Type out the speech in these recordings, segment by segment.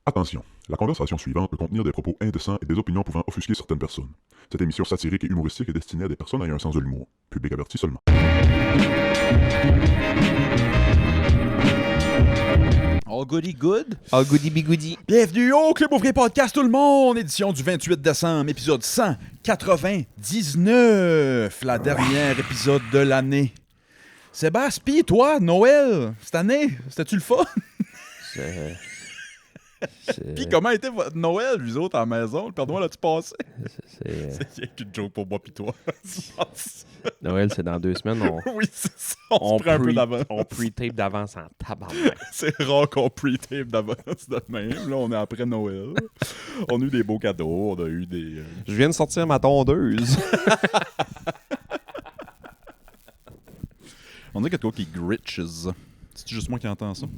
Attention, la conversation suivante peut contenir des propos indécents et des opinions pouvant offusquer certaines personnes. Cette émission satirique et humoristique est destinée à des personnes ayant un sens de l'humour. Public averti seulement. All goody good. All goody bigoody. Bienvenue au Club Ouvrier Podcast tout le monde, édition du 28 décembre, épisode 199, la dernière épisode de l'année. Sébastien, pis toi, Noël, cette année, c'était-tu le fun? Pis comment était votre Noël, vous autres, à la maison? Le Père Noël a-tu passé? C'est qu'une joke pour moi pis toi. Noël, c'est dans 2 semaines. Oui, c'est ça, on se prend un peu d'avance. On pre-tape d'avance en tabarnak. C'est rare qu'on pre-tape d'avance de même. Là, on est après Noël. On a eu des beaux cadeaux, on a eu des... Je viens de sortir ma tondeuse. On dirait quelque chose qui gritches. C'est juste moi qui entends ça?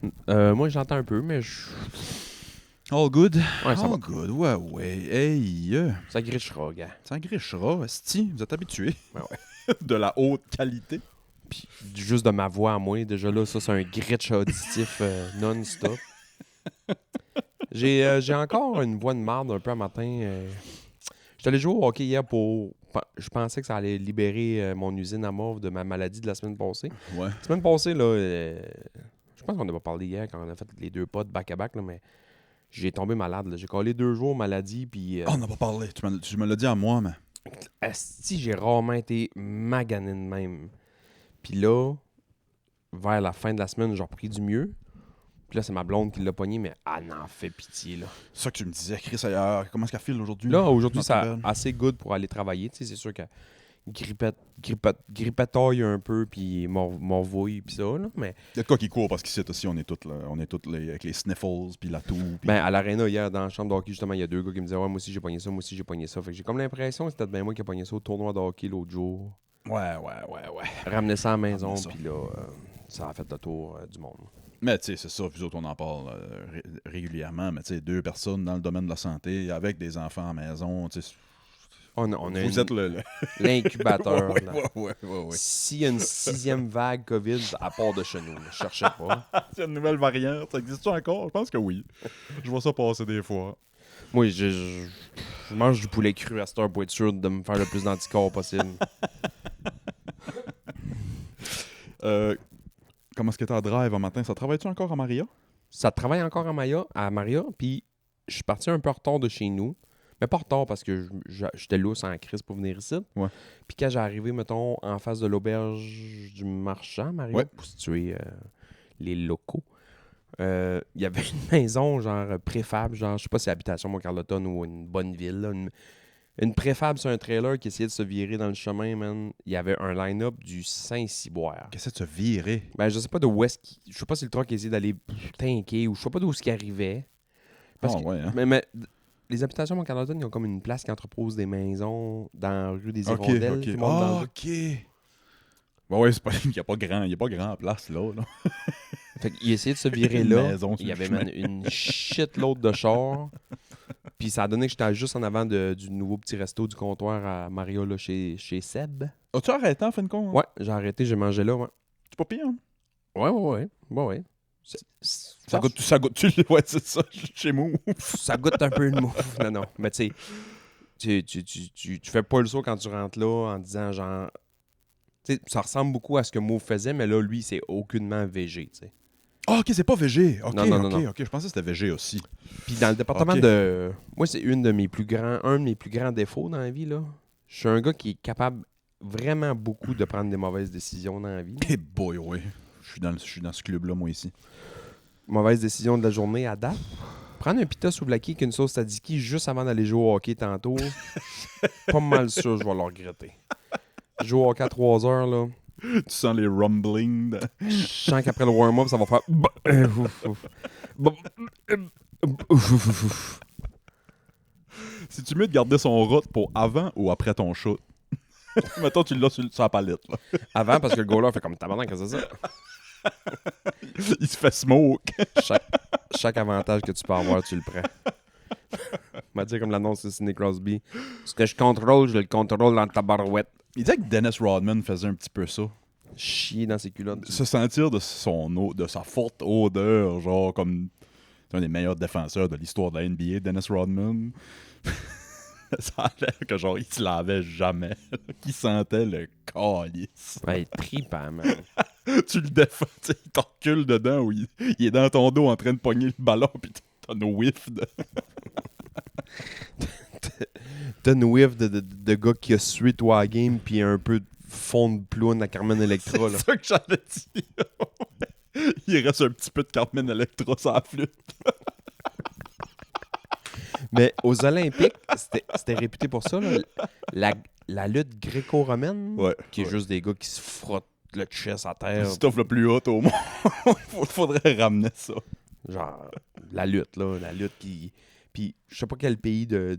Moi, j'entends un peu, mais All good? Ouais, ça va. All good, ouais. Hey, Ça grichera, gars. ça grichera, esti. Vous êtes habitués. Ouais, ouais. De la haute qualité. Puis juste de ma voix à moi, déjà là, ça, c'est un gritch auditif non-stop. J'ai encore une voix de marde un peu à matin. J'étais allé jouer au hockey hier pour... Je pensais que ça allait libérer mon usine à mauve de ma maladie de la semaine passée. Ouais. La semaine passée, là, je pense qu'on n'a pas parlé hier quand on a fait les 2 potes back-à-back, là, mais j'ai tombé malade. Là. J'ai collé 2 jours maladie, puis... On n'a pas parlé. Tu me l'as dit à moi, mais... Asti, j'ai rarement été magané de même. Puis là, vers la fin de la semaine, j'ai repris du mieux. Puis là, c'est ma blonde qui l'a pogné, mais elle en fait pitié, là. C'est ça que tu me disais, Chris, comment est-ce qu'elle file aujourd'hui? Là, aujourd'hui, Notre c'est belle. assez good pour aller travailler. Tu sais, c'est sûr qu'elle grippetoille un peu, puis m'envouille, puis ça, là. Mais Il y a de quoi qui court parce qu'ici aussi, on est tous avec les sniffles, puis la toux. Puis... ben, à l'aréna, hier, dans la chambre de hockey, justement, il y a 2 gars qui me disaient « Ouais, moi aussi, j'ai pogné ça, moi aussi, j'ai pogné ça. » Fait que j'ai comme l'impression que c'était bien moi qui ai pogné ça au tournoi de hockey l'autre jour. Ouais. Ramener ça à la maison, Ramener ça. puis là, ça a fait le tour du monde. Mais tu sais, c'est ça, vous autres, on en parle régulièrement, mais tu sais, 2 personnes dans le domaine de la santé, avec des enfants à la maison, tu sais, On a vous êtes l'incubateur. Ouais. là. Ouais. S'il y a une 6e vague COVID à part de chez nous, là, je cherchais pas. C'est une nouvelle variante, ça existe-tu encore? Je pense que oui. Je vois ça passer des fois. Moi, je mange du poulet cru à cette heure pour être sûr de me faire le plus d'anticorps possible. Comment est-ce que t'es à drive un matin? Ça travaille-tu encore à Maria? Ça travaille encore à Maria, puis je suis parti un peu en retard de chez nous. Mais pas en retard parce que j'étais lousse en crise pour venir ici. Ouais. Puis quand j'ai arrivé, mettons, en face de l'auberge du marchand, Maria, Ouais. pour situer les locaux, il y avait une maison, genre préfab, genre, je sais pas si c'est Habitation Mont-Carleton ou une bonne ville, là, une préfab sur un trailer qui essayait de se virer dans le chemin, man. Il y avait un line-up du Saint-Cyboire. Qu'est-ce que tu as viré? Ben, je sais pas de où est-ce qu'il... Je sais pas si le truck essayait d'aller tanker ou je sais pas d'où ce qui arrivait. Parce que... ouais, hein? mais les habitations Mont-Carleton, ils ont comme une place qui entrepose des maisons dans la rue des Hirondelles. Ok. Tout le monde dans le- Ok. Ben ouais, c'est pas... il n'y a pas grand place là. Fait qu'il essayait de se virer Une là. maison sur Il y le avait chemin. man, une shitload de chars. Puis ça a donné que j'étais juste en avant du nouveau petit resto du comptoir à Maria, là, chez Seb. As-tu arrêté en fin de compte? Ouais, j'ai arrêté, j'ai mangé là, ouais. C'est pas pire, hein? Ouais. Ça goûte-tu? Ouais, c'est ça, chez moi. Ça goûte un peu le mou. Non. Mais tu sais, tu fais pas le saut quand tu rentres là en disant genre... Tu sais, ça ressemble beaucoup à ce que Mauve faisait, mais là, lui, c'est aucunement végé, tu sais. Ah, ok, c'est pas VG. Ok, Non. ok. Je pensais que c'était VG aussi. Puis dans le département Ok. de... Moi, c'est un de mes plus grands défauts dans la vie, là. Je suis un gars qui est capable vraiment beaucoup de prendre des mauvaises décisions dans la vie. Eh boy, ouais. Je suis dans ce club-là, moi, ici. Mauvaise décision de la journée à date. Prendre un pita souvlaki avec une sauce tzatziki juste avant d'aller jouer au hockey tantôt, pas mal sûr je vais le regretter. Jouer au hockey à 3 heures, là. Tu sens les rumblings. Je sens qu'après le warm-up, ça va faire... C'est-tu mieux de garder son rot pour avant ou après ton shoot? Mettons, tu l'as sur la palette. Là. Avant, parce que le goaler fait comme tabarnak, qu'est-ce que c'est ça? Il se fait smoke. Chaque avantage que tu peux avoir, tu le prends. m'a dit comme l'annonce de Sidney Crosby. Ce que je le contrôle dans ta barouette. Il disait que Dennis Rodman faisait un petit peu ça. Chier dans ses culottes. Se sentir de sa forte odeur, genre comme... C'est un des meilleurs défenseurs de l'histoire de la NBA, Dennis Rodman. Ça a l'air que genre, il se lavait jamais. Qu'il sentait le calice. Ouais, tripant, man. Tu le défends, tu sais, il te recule dedans ou il est dans ton dos en train de pogner le ballon pis t'as nos whiffs de... T'as une whiff de gars qui a sué toi à game puis un peu de fond de ploune à Carmen Electra, là. C'est ça que j'avais dit. Il reste un petit peu de Carmen Electra sur la flûte. Mais aux Olympiques, c'était réputé pour ça, là. La lutte gréco-romaine, Ouais. qui est juste des gars qui se frottent le chest à terre. Stuff le plus haut au monde. Faudrait ramener ça. Genre, la lutte, là. La lutte qui... Puis, je sais pas quel pays de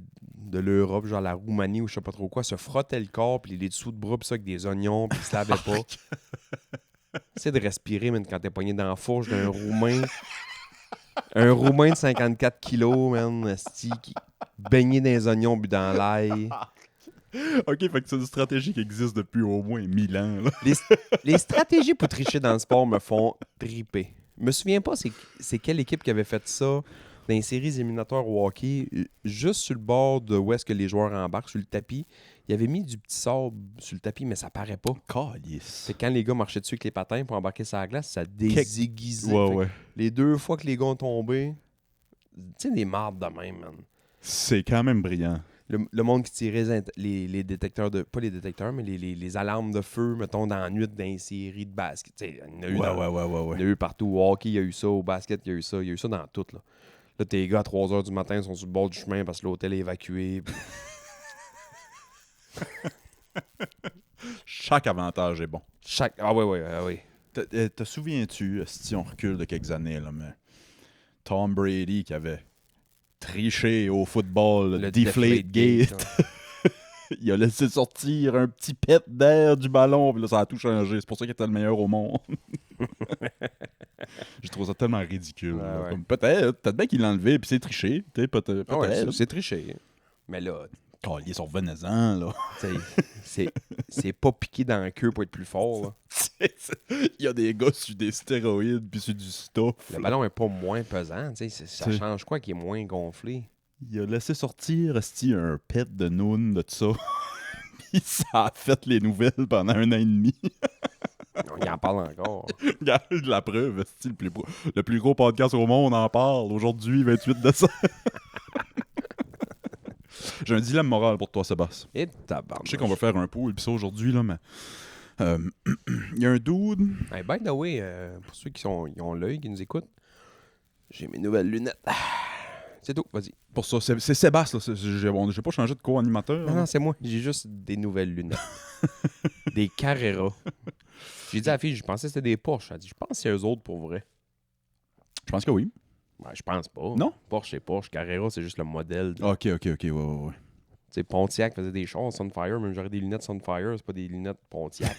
l'Europe, genre la Roumanie ou je sais pas trop quoi, se frottait le corps, puis les dessous de bras, puis ça avec des oignons, puis ils se lavaient pas. C'est de respirer, man, quand t'es pogné dans la fourche d'un Roumain. Un Roumain de 54 kilos, man, esti, qui baigné dans les oignons, bu dans l'ail. Ok, fait que c'est une stratégie qui existe depuis au moins 1000 ans. Là. Les stratégies pour tricher dans le sport me font triper. Je me souviens pas c'est quelle équipe qui avait fait ça dans les séries éliminatoires au hockey, juste sur le bord de où est-ce que les joueurs embarquent, sur le tapis. Il avait mis du petit sable sur le tapis, mais ça paraît pas. Calice. C'est quand les gars marchaient dessus avec les patins pour embarquer sur la glace, ça désaiguisait. Ouais, Fait que ouais. les 2 fois que les gars ont tombé, tu sais, des mardes de même, man. C'est quand même brillant. Le monde qui tirait les détecteurs de... Pas les détecteurs, mais les alarmes de feu, mettons, dans la nuit dans les séries de basket. Tu sais, il y en a eu Ouais, dans- ouais. il y en a eu partout. Au hockey, il y a eu ça. Au basket, il y a eu ça. Il y a eu ça dans tout, là. Là, tes gars, à 3 h du matin, sont sur le bord du chemin parce que l'hôtel est évacué. Puis- Chaque avantage est bon. Ah oui. Te souviens-tu, si on recule de quelques années, là, mais Tom Brady qui avait triché au football, le Deflate Gate, là. il a laissé sortir un petit pet d'air du ballon, puis là, ça a tout changé. C'est pour ça qu'il était le meilleur au monde. Je trouve ça tellement ridicule. Ouais, là. ouais. Comme peut-être bien qu'il l'a enlevé, puis c'est triché. Peut-être. Ah ouais, c'est triché. Mais là, Il est sur Venezan, là. c'est pas piqué dans la queue pour être plus fort, là. Il y a des gars sur des stéroïdes, puis sur du stuff. Le ballon est pas moins pesant, tu sais. Ça C'est- change quoi qui est moins gonflé? Il a laissé sortir un pet de Noon de ça. Puis ça a fait les nouvelles pendant 1 an et demi. On y en parle encore. Regarde la preuve, esti, le plus gros podcast au monde en parle aujourd'hui, 28 décembre. J'ai un dilemme moral pour toi, Sébastien. Et tabarnak. Je sais qu'on va faire un pool pis ça aujourd'hui, là, mais... Il y a un dude... Hey, by the way, pour ceux qui ont l'œil, qui nous écoutent, j'ai mes nouvelles lunettes. C'est tout, vas-y. Pour ça, c'est Sébastien, là. J'ai pas changé de co-animateur. Non, c'est moi. J'ai juste des nouvelles lunettes. Des Carrera. J'ai dit à la fille, je pensais que c'était des Porsche. Elle a dit, je pense que c'est eux autres pour vrai. Je pense que oui. Ben, je pense pas. Non? Porsche, c'est Porsche. Carrera, c'est juste le modèle. Ok, ouais. Tu sais, Pontiac faisait des chars Sunfire, même j'aurais des lunettes Sunfire, c'est pas des lunettes Pontiac.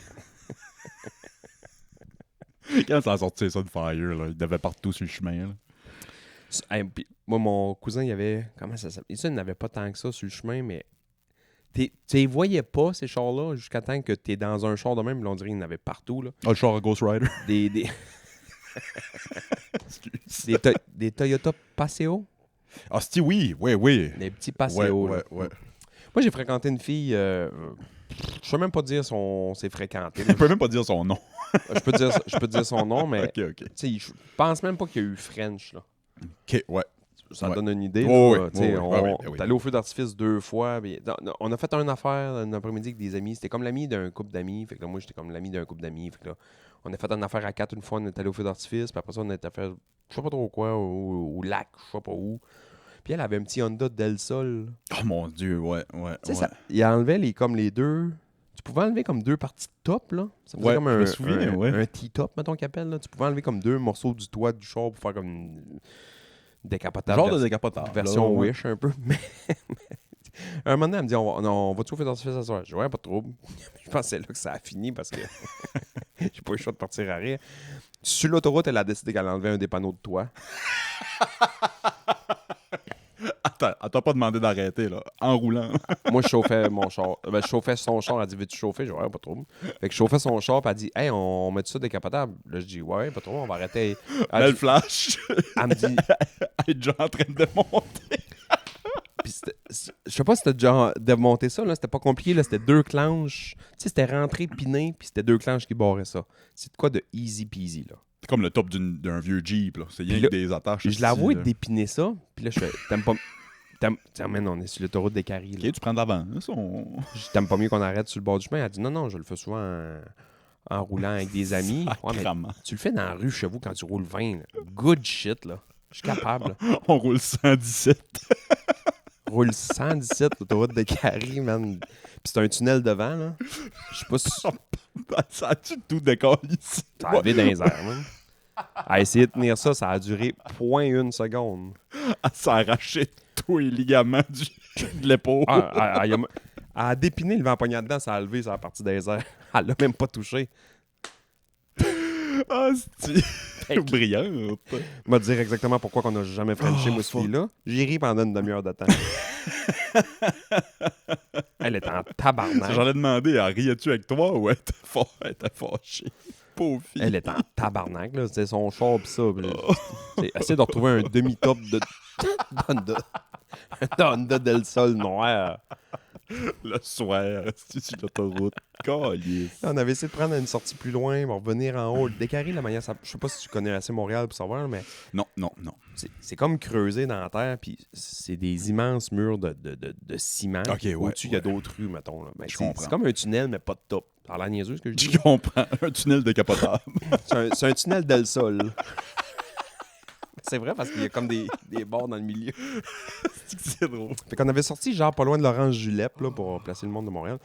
Quand ça a sorti ça de Fire, là, il devait partout sur le chemin, là. Hey, puis moi, mon cousin, il avait... Comment ça s'appelle? Il n'avait pas tant que ça sur le chemin, mais... Tu les voyais pas, ces chars-là, jusqu'à temps que tu es dans un char de même. Là, on dirait qu'il y en avait partout. Là. Ah, le char à Ghost Rider. Des Toyota Paseo. Ah, si oui. Des petits Paseo. là. Ouais. Moi, j'ai fréquenté une fille... je sais même pas dire ses fréquentés. Je peux même pas dire son nom. Je peux dire son nom, mais... Ok. Tu sais, je pense même pas qu'il y a eu French, là. Ok, ouais. Ça Ouais. donne une idée. Oh, là. oui, Tu sais, oui, on oui, oui. est allé au feu d'artifice 2 fois. Puis, on a fait une affaire un après-midi avec des amis. C'était comme l'ami d'un couple d'amis. Fait que là, moi, j'étais comme l'ami d'un couple d'amis. Fait que là, on a fait une affaire à 4 une fois. On est allé au feu d'artifice. Puis après ça, on est allé faire, je sais pas trop quoi, au lac, je sais pas où. Puis elle avait un petit Honda Del Sol. Oh mon Dieu, ouais. Tu sais, il enlevait comme les deux. Tu pouvais enlever comme 2 parties de top, là. Ça faisait Ouais, comme je me souviens, ouais. un T-top, mettons, qu'il appelle. Là. Tu pouvais enlever comme 2 morceaux du toit du char pour faire comme une décapotable. Genre de décapotable. Version là, ouais. Wish, un peu. Mais un moment donné, elle me dit on va tout faire d'artifice à soir. Je dis ouais, pas de trouble. Je pense que c'est là que ça a fini parce que j'ai pas eu le choix de partir à rire. Sur l'autoroute, elle a décidé qu'elle enlevait un des panneaux de toit. Attends, elle t'a pas demandé d'arrêter, là. En roulant. Moi, je chauffais mon char. Ben, je chauffais son char. Elle dit veux-tu chauffer? Je dis ouais, pas de trouble. Fait que je chauffais son char. Puis elle dit hey, on met ça décapotable. Là, je dis ouais, pas de trouble, on va arrêter. Belle flash. Elle me dit est déjà en train de monter. Puis je sais pas si t'as déjà démonté ça, là. C'était pas compliqué, là. C'était 2 clenches. Tu sais, c'était rentré, piné, puis c'était 2 clenches qui barraient ça. C'est de quoi de easy peasy, là. C'est comme le top d'un vieux Jeep, là. C'est rien Puis que là, des attaches. Je ici, l'avoue là. dépiner ça, puis là, je fais, t'aimes pas... Tiens, man, on est sur l'autoroute des Caries, là. Ok, tu prends de l'avance. T'aimes pas mieux qu'on arrête sur le bord du chemin? Elle a dit, non, je le fais souvent en roulant avec des amis. Ouais, mais Sacrement. tu le fais dans la rue chez vous quand tu roules 20, là. Good shit, là. Je suis capable, là. On roule 117. Roule 117, l'autoroute de Caries, man. Puis c'est un tunnel devant, là. Je sais pas si... Ça a-tu tout décollé ici? Ça a levé dans les airs, man. À essayer de tenir ça, ça a duré 0.1 seconde. Elle s'est arraché tous les ligaments de l'épaule. Elle a dépiné le vent poignard dedans, ça a levé, ça a parti des airs. Elle l'a même pas touché. Ah, c'est brillant. M'a dire exactement pourquoi qu'on n'a jamais frenché, moi, ce fille-là. J'ai ri pendant une demi-heure de temps. Elle est en tabarnak. J'en ai demandé, elle riait-tu avec toi ou elle était fâchée? Pauvre fille. Elle est en tabarnak, là. C'était son char pis ça. Essayer de retrouver un demi-top de Honda Del Sol noir. Le soir, c'est sur l'autoroute. Calice. On avait essayé de prendre une sortie plus loin, on va revenir en haut. Décarrer la manière, je sais pas si tu connais assez Montréal pour savoir, mais Non. c'est comme creusé dans la terre, puis c'est des immenses murs de ciment. Ok, ouais, Au-dessus, il y a d'autres rues, mettons. Là. Ben, Je c'est comprends. comme un tunnel, mais pas de top. Ça a l'air niaiseux, ce que je dis. Je comprends. Un tunnel décapotable. C'est un tunnel Del Sol. C'est vrai, parce qu'il y a comme des bords dans le milieu. C'est drôle. Fait qu'on avait sorti, genre, pas loin de l'Orange Julep, là, pour placer le monde de Montréal.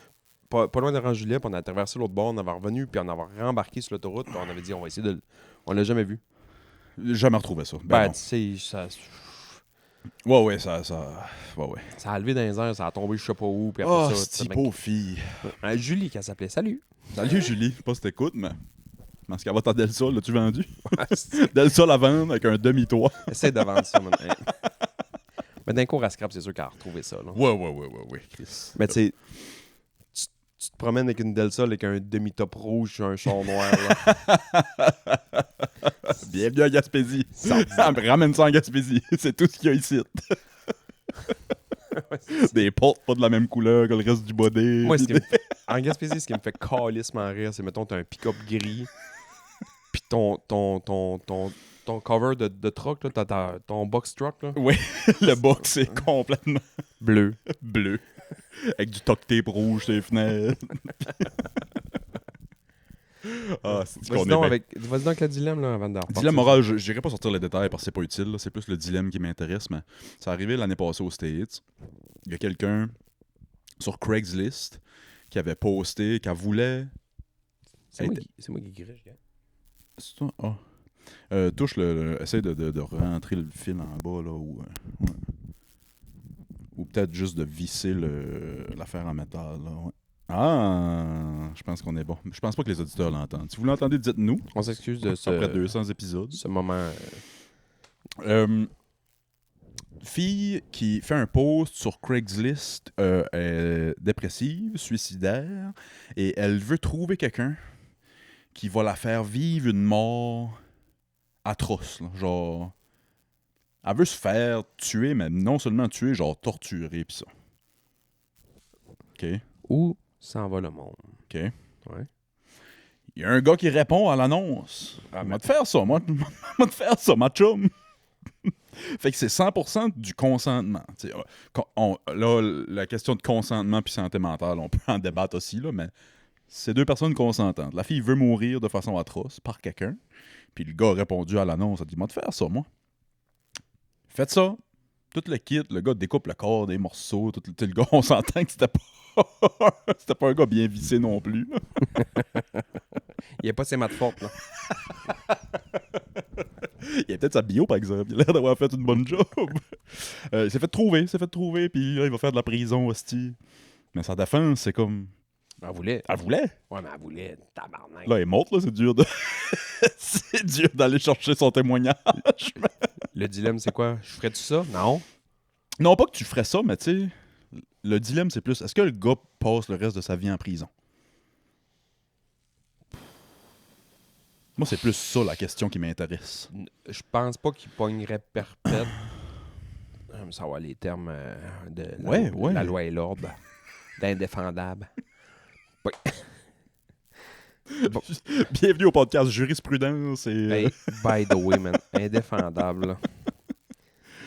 Pas loin de l'Orange Julep, on a traversé l'autre bord, on avait revenu, puis on avait rembarqué sur l'autoroute, puis on avait dit, on va essayer de... On l'a jamais vu. Jamais retrouvé ça. Ben, non. tu sais, ça Ouais, ça. Ouais. a levé dans les airs, ça a tombé je sais pas où, puis Oh, après ça... c'est pauvre fille. Julie, qu'elle s'appelait. Salut! Salut Julie. Je sais pas si t'écoutes, mais. Parce qu'elle va t'en Del Sol, l'as-tu vendu? Del Sol à vendre avec un demi-toit. Essaye de vendre ça, maintenant. Mais d'un coup, à scrap, c'est sûr qu'elle a retrouvé ça, là. Ouais, Chris. Mais tu sais, tu te promènes avec une Del Sol avec un demi-top rouge sur un char noir, là. Bienvenue à Gaspésie. Ça Ramène ça en Gaspésie. C'est tout ce qu'il y a ici. Des portes pas de la même couleur que le reste du body. Moi, en Gaspésie, ce qui me fait calissement rire, c'est, mettons, t'as un pick-up gris, puis ton cover de truck, là, t'as ton box truck, là, Oui, le box est complètement bleu. bleu. Avec du tuck tape rouge sur les fenêtres. Ah, c'est qu'on est bien. Vas-y donc avec le dilemme, là, avant de repartir. Dilemme moral, je n'irai pas sortir les détails parce que c'est pas utile. là. C'est plus le dilemme qui m'intéresse. Mais c'est arrivé l'année passée aux States. Il y a quelqu'un sur Craigslist qui avait posté, qui voulait. C'est moi qui grige, gars. C'est toi? Ah. Touche essaye de rentrer le fil en bas, là. Ouais. Ou peut-être juste de visser l'affaire en métal, là. Ouais. Ah, je pense qu'on est bon. Je pense pas que les auditeurs l'entendent. Si vous l'entendez, dites-nous. On s'excuse de Après 200 épisodes. ce moment. Fille qui fait un post sur Craigslist est dépressive, suicidaire, et elle veut trouver quelqu'un qui va la faire vivre une mort atroce. Là. Genre, elle veut se faire tuer, mais non seulement tuer, genre torturer, pis ça. OK. Où s'en va le monde? OK. Ouais. Il y a un gars qui répond à l'annonce. Ah, Moi, te faire ça, moi te faire ça, ma chum. Fait que c'est 100% du consentement. Là, la question de consentement puis santé mentale, on peut en débattre aussi, là, mais c'est 2 personnes consentantes. La fille veut mourir de façon atroce par quelqu'un, puis le gars a répondu à l'annonce, il a dit « Moi, te faire ça, moi. » Faites ça. Tout le kit, le gars découpe le corps des morceaux. Le gars, on s'entend que c'était pas un gars bien vissé non plus. Là. Il n'y a pas ses maths fortes, là. Il y a peut-être sa bio, par exemple. Il a l'air d'avoir fait une bonne job. Il s'est fait trouver, puis là, il va faire de la prison, hostie. Mais sa défense, c'est comme... Elle voulait. Elle voulait. Ouais, mais elle voulait. Tabarnak. Là, elle est morte, là, c'est dur de... c'est dur d'aller chercher son témoignage. Le dilemme, c'est quoi? Je ferais-tu ça? Non. Non, pas que tu ferais ça, mais tu sais, le dilemme, c'est plus, est-ce que le gars passe le reste de sa vie en prison? Moi, c'est plus ça, la question qui m'intéresse. Je pense pas qu'il pognerait perpète. J'aime savoir les termes de Ouais. la loi et l'ordre. D'indéfendable. Oui. Bon. Bienvenue au podcast Jurisprudence et... Hey, by the way, man, indéfendable. Là.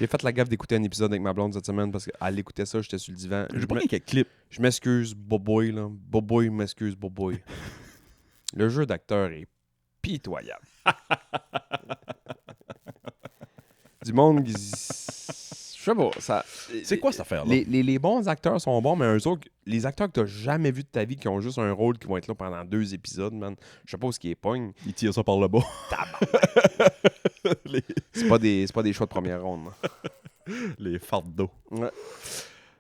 J'ai fait la gaffe d'écouter un épisode avec ma blonde cette semaine parce qu'elle écoutait ça, j'étais sur le divan. J'ai pas quelques clips. Je m'excuse, Boboy, là. Boboy m'excuse, Boboy. Le jeu d'acteur est pitoyable. Du monde qui... Je sais pas, ça... C'est quoi cette affaire-là? Les bons acteurs sont bons, mais eux autres, les acteurs que t'as jamais vus de ta vie, qui ont juste un rôle, qui vont être là pendant 2 épisodes, man, je sais pas où ce qui est pogne. Ils tirent ça par le bas. C'est pas des choix de première ronde. Les fardes d'eau. Ouais.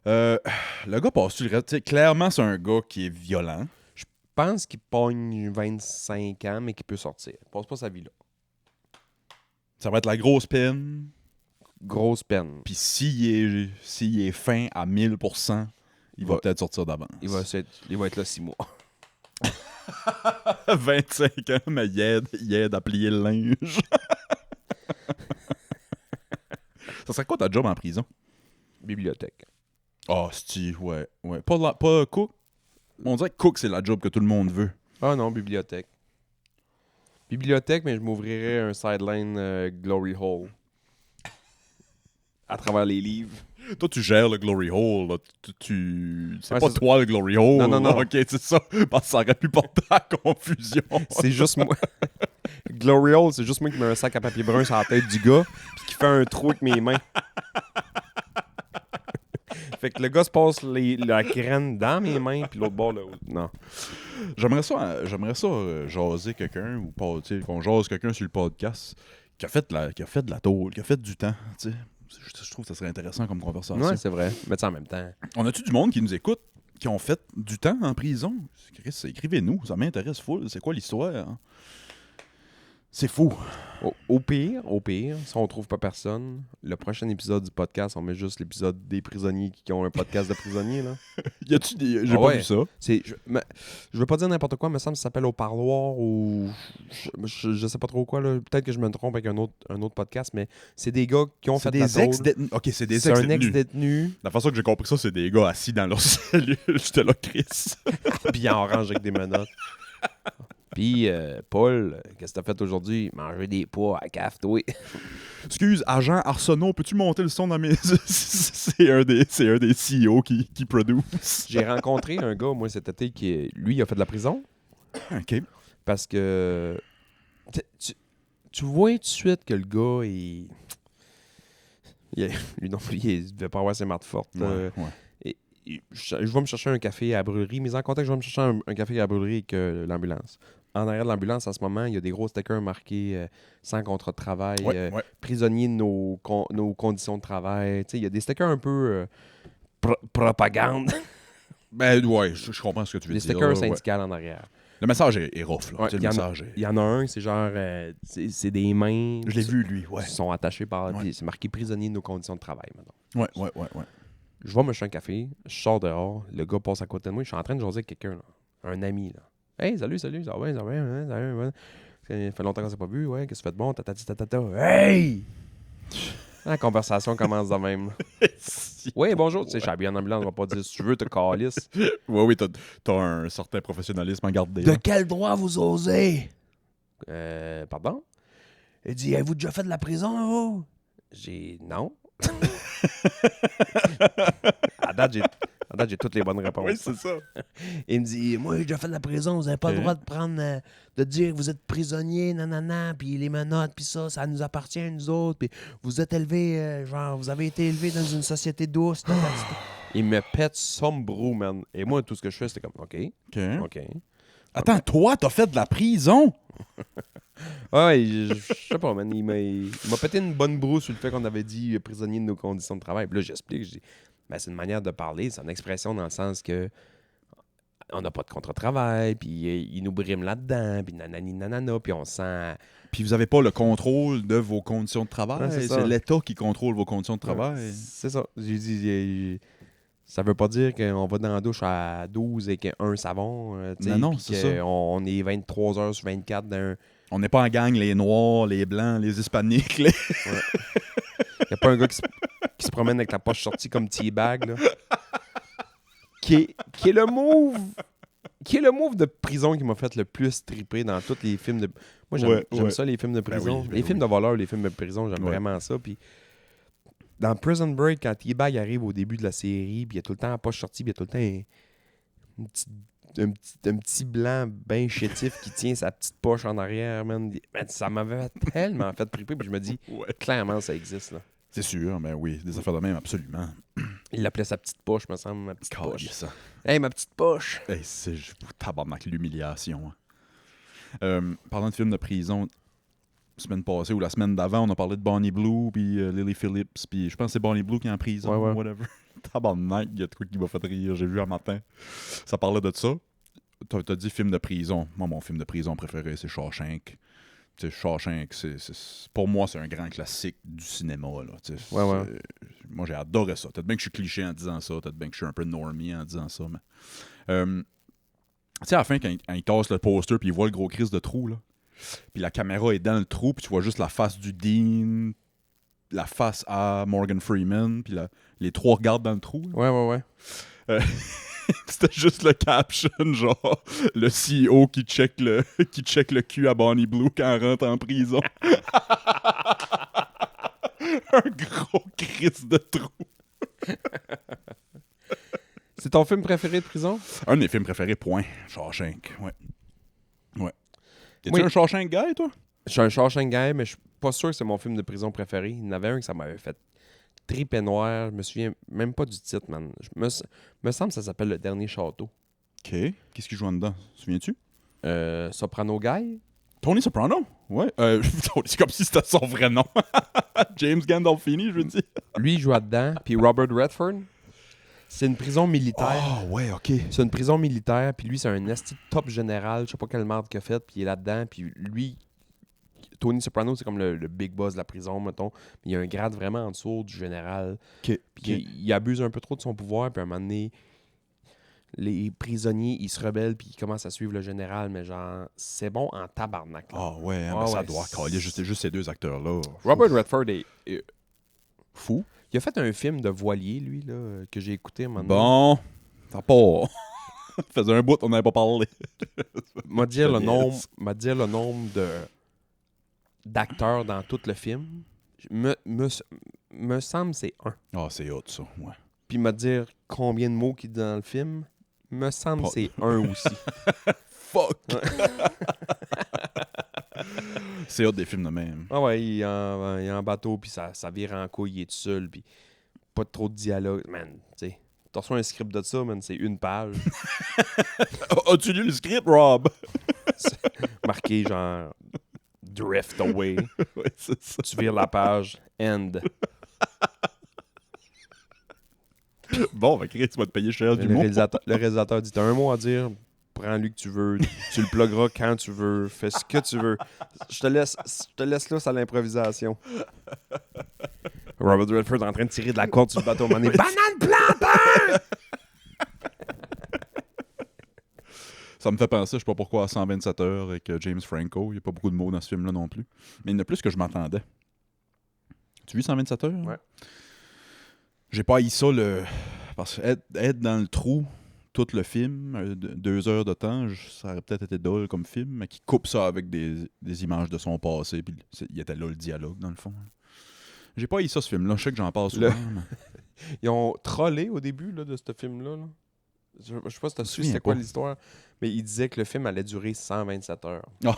Le gars passe-tu le reste? Clairement, c'est un gars qui est violent. Je pense qu'il pogne 25 ans, mais qu'il peut sortir. Il passe pas sa vie là. Ça va être la grosse peine. Grosse peine. Puis s'il est fin à 1000%, il va peut-être sortir d'avance. Il va être là 6 mois. 25 ans, mais il aide à plier le linge. Ça serait quoi ta job en prison? Bibliothèque. Ah, ouais. Pas Cook. On dirait que Cook, c'est la job que tout le monde veut. Ah non, bibliothèque. Bibliothèque, mais je m'ouvrirais un sideline Glory Hole. À travers les livres. Toi, tu gères le Glory Hole. Là. C'est Ouais, pas c'est toi le Glory Hole. Non. Là. OK, c'est ça. Parce que ça aurait pu porter à confusion. C'est juste moi. Glory Hole, c'est juste moi qui mets un sac à papier brun sur la tête du gars puis qui fait un trou avec mes mains. Fait que le gars se passe la graine dans mes mains puis l'autre bord là. Non. J'aimerais ça jaser quelqu'un ou pas, tu sais, qu'on jase quelqu'un sur le podcast qui a fait de la tôle, qui a fait du temps, tu sais. Je trouve que ça serait intéressant comme conversation. Ouais, c'est vrai. Mais tu sais, en même temps. On a-tu du monde qui nous écoute, qui ont fait du temps en prison? Chris, écrivez-nous, ça m'intéresse full. C'est quoi l'histoire? Hein? C'est fou. Au pire, si on trouve pas personne, le prochain épisode du podcast, on met juste l'épisode des prisonniers qui ont un podcast de prisonniers, là. Y a-tu des... J'ai Ah pas ouais. vu ça. Je veux pas dire n'importe quoi, mais ça me s'appelle Au Parloir ou... Je sais pas trop quoi, là. Peut-être que je me trompe avec un autre podcast, mais c'est des gars qui ont fait de la tôle. ex-détenus. OK, c'est des C'est un ex-détenus. ex-détenu, La façon que j'ai compris ça, c'est des gars assis dans leur cellule. J'étais là, Chris. puis en orange avec des menottes. Puis, Paul, qu'est-ce que t'as fait aujourd'hui? Manger des pois à caf, toi. Excuse, agent Arsenault, peux-tu monter le son dans mes... c'est un des CEO qui produce. J'ai rencontré un gars, moi, cet été, qui, lui, il a fait de la prison. OK. Parce que tu vois tout de suite que le gars, lui non plus, il devait pas avoir ses marques fortes. Ouais. Je vais me chercher un café à la brûlerie. Mise en contexte, je vais me chercher un café à la brûlerie avec l'ambulance. En arrière de l'ambulance, en ce moment, il y a des gros stickers marqués sans contrat de travail, Ouais. prisonnier de nos conditions de travail. Tu sais, il y a des stickers un peu propagande. Ben ouais, je comprends ce que tu veux Des dire. stickers là, syndicales en arrière. Le message est rough, là. Ouais, Tu sais, le message est... Il y en a un, c'est genre... c'est des mains... Je l'ai vu, lui, ouais. Qui sont attachées par... Ouais. puis c'est marqué prisonnier de nos conditions de travail, maintenant. Ouais. Je vais me chercher un café, je sors dehors, le gars passe à côté de moi, je suis en train de jaser avec quelqu'un, là, un ami. Là. Hey, salut, ça va bien, salut. Ça fait longtemps qu'on s'est pas vu, ouais, qu'est-ce que tu fais de bon, tatata. Hey! La conversation commence de même. Oui, bonjour, tu sais, je suis habillé en ambulance, on va pas dire si tu veux, te calisses. Oui, t'as un certain professionnalisme en garde des... De quel droit vous osez? Pardon? Il dit, avez-vous déjà fait de la prison, vous? J'ai non. À date, j'ai toutes les bonnes réponses. Oui, c'est ça. Il me dit, moi, j'ai déjà fait de la prison, vous n'avez pas le droit de prendre, de dire que vous êtes prisonnier, nanana, puis les menottes, puis ça nous appartient à nous autres, puis vous êtes élevé, vous avez été élevé dans une société douce. Il me pète sombrou, man. Et moi, tout ce que je fais, c'était comme, OK. Attends, toi, t'as fait de la prison? Ouais, je sais pas, man. Il m'a pété une bonne brousse sur le fait qu'on avait dit prisonnier de nos conditions de travail. Puis là, j'explique, je dis, ben, c'est une manière de parler, c'est une expression dans le sens que on n'a pas de contrat de travail, puis il nous brime là-dedans, puis nanani nanana, puis on sent... Puis vous avez pas le contrôle de vos conditions de travail. Ouais, c'est ça. C'est l'État qui contrôle vos conditions de travail. Ouais, c'est ça. J'ai dit... Ça veut pas dire qu'on va dans la douche à 12 et qu'un savon. Non, c'est ça. On est 23 heures sur 24 d'un... On n'est pas en gang les Noirs, les Blancs, les Hispaniques. n'y a pas un gars qui se promène avec la poche sortie comme T-Bag, là. Qui est le move... Qui est le move de prison qui m'a fait le plus triper dans tous les films de... Moi, j'aime ça, les films de prison. Les films de voleurs, les films de prison, j'aime vraiment ça. Puis dans Prison Break, quand T-Bag arrive au début de la série, puis il y a tout le temps la poche sortie, puis il y a tout le temps un petit blanc bien chétif qui tient sa petite poche en arrière, man. Ça m'avait tellement fait triper, puis je me dis, clairement, ça existe, là. C'est sûr, mais oui, des affaires de même, absolument. Il l'appelait sa petite poche, me semble, ma petite poche. Ça. Hey, ma petite poche! Hey, c'est tabarnak, l'humiliation. Parlant de films de prison, la semaine passée ou la semaine d'avant, on a parlé de Bonnie Blue, puis Lily Phillips, puis je pense que c'est Bonnie Blue qui est en prison, ouais. whatever. Tabarnak, il y a de quoi qui m'a fait rire, j'ai vu un matin. Ça parlait de ça. T'as dit film de prison. Moi, mon film de prison préféré, c'est Shawshank. T'sais, Shawshank, pour moi, c'est un grand classique du cinéma. Là, ouais. Moi, j'ai adoré ça. Peut-être bien que je suis cliché en disant ça, peut-être bien que je suis un peu normie en disant ça, mais... tu sais, à la fin, quand il casse le poster puis il voit le gros crise de trou, là, puis la caméra est dans le trou, puis tu vois juste la face du Dean, la face à Morgan Freeman, puis les trois regardent dans le trou. Là. Ouais. C'était juste le caption, genre le CEO qui check le cul à Bonnie Blue quand elle rentre en prison. Un gros crise de trou. C'est ton film préféré de prison? Un de mes films préférés, point. Shawshank, ouais. T'es-tu Oui. un Shawshank guy, toi? Je suis un Shawshank guy, mais je suis pas sûr que c'est mon film de prison préféré. Il y en avait un que ça m'avait fait triper noir. Je me souviens même pas du titre, man. Me semble que ça s'appelle Le Dernier Château. OK. Qu'est-ce qu'il joue en dedans? Te souviens-tu? Soprano Guy? Tony Soprano? Ouais. C'est comme si c'était son vrai nom. James Gandolfini, je veux dire. Lui, il joue là-dedans. Puis Robert Redford. C'est une prison militaire. Ah, ouais, OK. C'est une prison militaire. Puis lui, c'est un esti top général. Je sais pas quelle marde qu'il a fait. Puis il est là-dedans. Puis lui, Tony Soprano, c'est comme le big boss de la prison, mettons. Mais il y a un grade vraiment en dessous du général. OK. Puis il abuse un peu trop de son pouvoir. Puis à un moment donné, les prisonniers, ils se rebellent. Puis ils commencent à suivre le général. Mais genre, c'est bon en tabarnak. Là. Ah, ouais, hein, Ah, ça ouais, doit coller juste ces deux acteurs-là. Robert Redford est Fou. Il a fait un film de voilier, lui, là, que j'ai écouté un moment donné. Bon, t'as pas... Ça faisait un bout, on n'avait pas parlé. M'a dire le nombre d'acteurs dans tout le film. Me semble que c'est un. Ah, c'est hot, ça, ouais. Puis m'a dire combien de mots qu'il dit dans le film. Me semble que c'est un aussi. Fuck! C'est hot des films de même. Ah ouais, il est en bateau, puis ça vire en couille, il est tout seul, puis pas trop de dialogue. Man, tu sais, t'as reçu un script de ça, man, c'est une page. As-tu lu le script, Rob? Marqué genre Drift Away. Ouais, c'est ça. Tu vires la page, End. Bon, Chris, tu vas te payer cher du Le mot. réalisateur dit, t'as un mot à dire, prends-lui que tu veux, tu le pluggeras quand tu veux, fais ce que tu veux. Je te laisse là, c'est à l'improvisation. Robert Redford est en train de tirer de la corde sur le bateau. Banane planteur! Ça me fait penser, je sais pas pourquoi, à 127 heures avec James Franco. Il n'y a pas beaucoup de mots dans ce film-là non plus. Mais il y en a plus que je m'attendais. Tu as vu 127 heures? Ouais. J'ai pas haï ça, parce que être dans le trou tout le film, 2 heures de temps, ça aurait peut-être été drôle comme film, mais qui coupe ça avec des images de son passé, puis il était là le dialogue, dans le fond. J'ai pas haï ça, ce film-là. Je sais que j'en parle souvent. Mais... Ils ont trollé au début là, de ce film-là. Là. Je sais pas si t'as su c'était quoi l'histoire, mais ils disaient que le film allait durer 127 heures. Oh.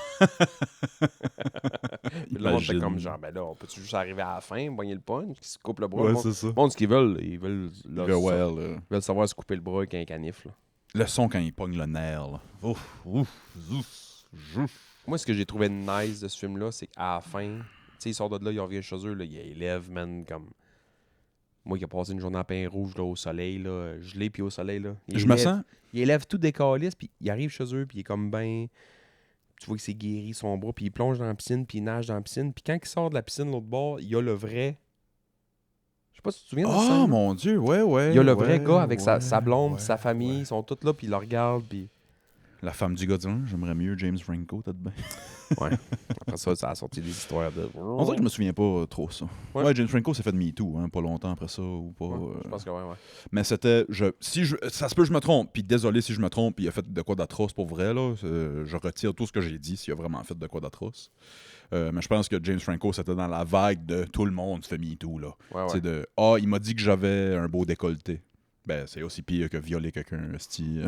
Le monde était comme genre, ben là, on peut-tu juste arriver à la fin, poigner le punch, qui se coupe le bras. Ouais, Le c'est ça. monde, ce qu'ils veulent, ils veulent savoir se couper le bras avec un canif. Là. Le son quand il pogne le nerf. Là. Ouf. Moi, ce que j'ai trouvé nice de ce film-là, c'est qu'à la fin, tu sais, ils sortent de là, ils reviennent chez eux, là, ils élèvent, man, comme... Moi qui ai passé une journée à pain rouge là, au soleil, là, gelé puis au soleil. Là. Me sens... Il élève tout des calices, puis il arrive chez eux, puis il est comme ben... Tu vois que c'est guéri son bras, puis il plonge dans la piscine, puis il nage dans la piscine. Puis quand il sort de la piscine, l'autre bord, il y a le vrai... Je sais pas si tu te souviens de ça. Oh mon Dieu, ouais. Il y a le vrai gars avec sa blonde, puis sa famille, ils sont tous là, puis ils le regardent, puis... La femme du gars dit j'aimerais mieux James Franco, t'as de bien. Ouais. Après ça a sorti des histoires de. On dirait que je me souviens pas trop ça. Ouais. Ouais, James Franco s'est fait de MeToo, pas longtemps après ça ou pas. Ouais, je pense que ouais. Mais c'était. Ça se peut que je me trompe, puis désolé si je me trompe, puis il a fait de quoi d'atroce pour vrai, là. Je retire tout ce que j'ai dit s'il a vraiment fait de quoi d'atroce. Mais je pense que James Franco, c'était dans la vague de tout le monde se fait MeToo, là. Ouais, C'est de il m'a dit que j'avais un beau décolleté. Ben, c'est aussi pire que violer quelqu'un, esti.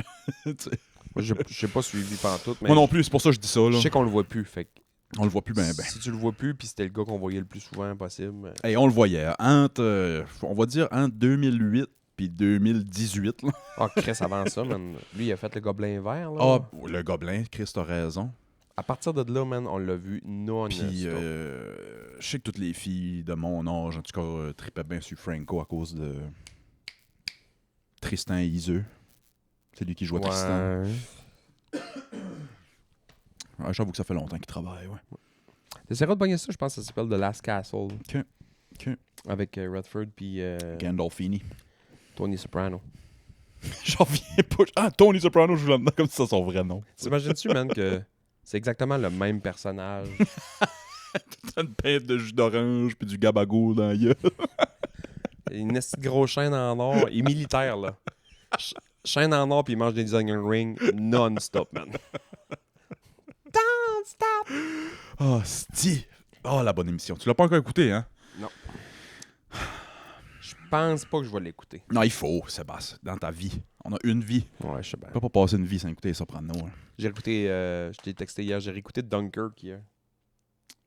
Moi, j'ai pas suivi pantoute, mais Moi non plus, c'est pour ça que je dis ça, là. je sais qu'on le voit plus. Fait que On le voit plus ben. si tu le vois plus, puis c'était le gars qu'on voyait le plus souvent possible. Hey, on le voyait. On va dire entre 2008 puis 2018. Là. Ah, Chris, avant ça, man. Lui, il a fait le gobelin vert, là. Ah, le gobelin, Chris, t'as raison. À partir de là, man, on l'a vu non-stop. Puis, je sais que toutes les filles de mon âge, en tout cas, tripaient bien sur Franco à cause de Tristan Iseux. C'est lui qui jouait Tristan. Ouais, j'avoue que ça fait longtemps qu'il travaille, ouais. T'essaieras de pogner ça, je pense que ça s'appelle The Last Castle. OK. Avec Redford puis Gandolfini. Tony Soprano. J'en reviens pas. Ah, Tony Soprano joue là-dedans comme si c'était son vrai nom. T'imagines-tu, man, que c'est exactement le même personnage? T'as une pinte de jus d'orange puis du gabagool dans la gueule. Une petite grosse chaîne en or. Il est militaire, là. Chaîne en or, puis il mange des onion rings non-stop, man. Don't stop! Oh, sti. Oh, la bonne émission. Tu l'as pas encore écouté, hein? Non. Je pense pas que je vais l'écouter. Non, il faut, Sébastien. Dans ta vie. On a une vie. Ouais, je sais bien. On peut pas passer une vie sans écouter les Sopranos. Hein. J'ai écouté, je t'ai texté hier, j'ai réécouté Dunkirk hier.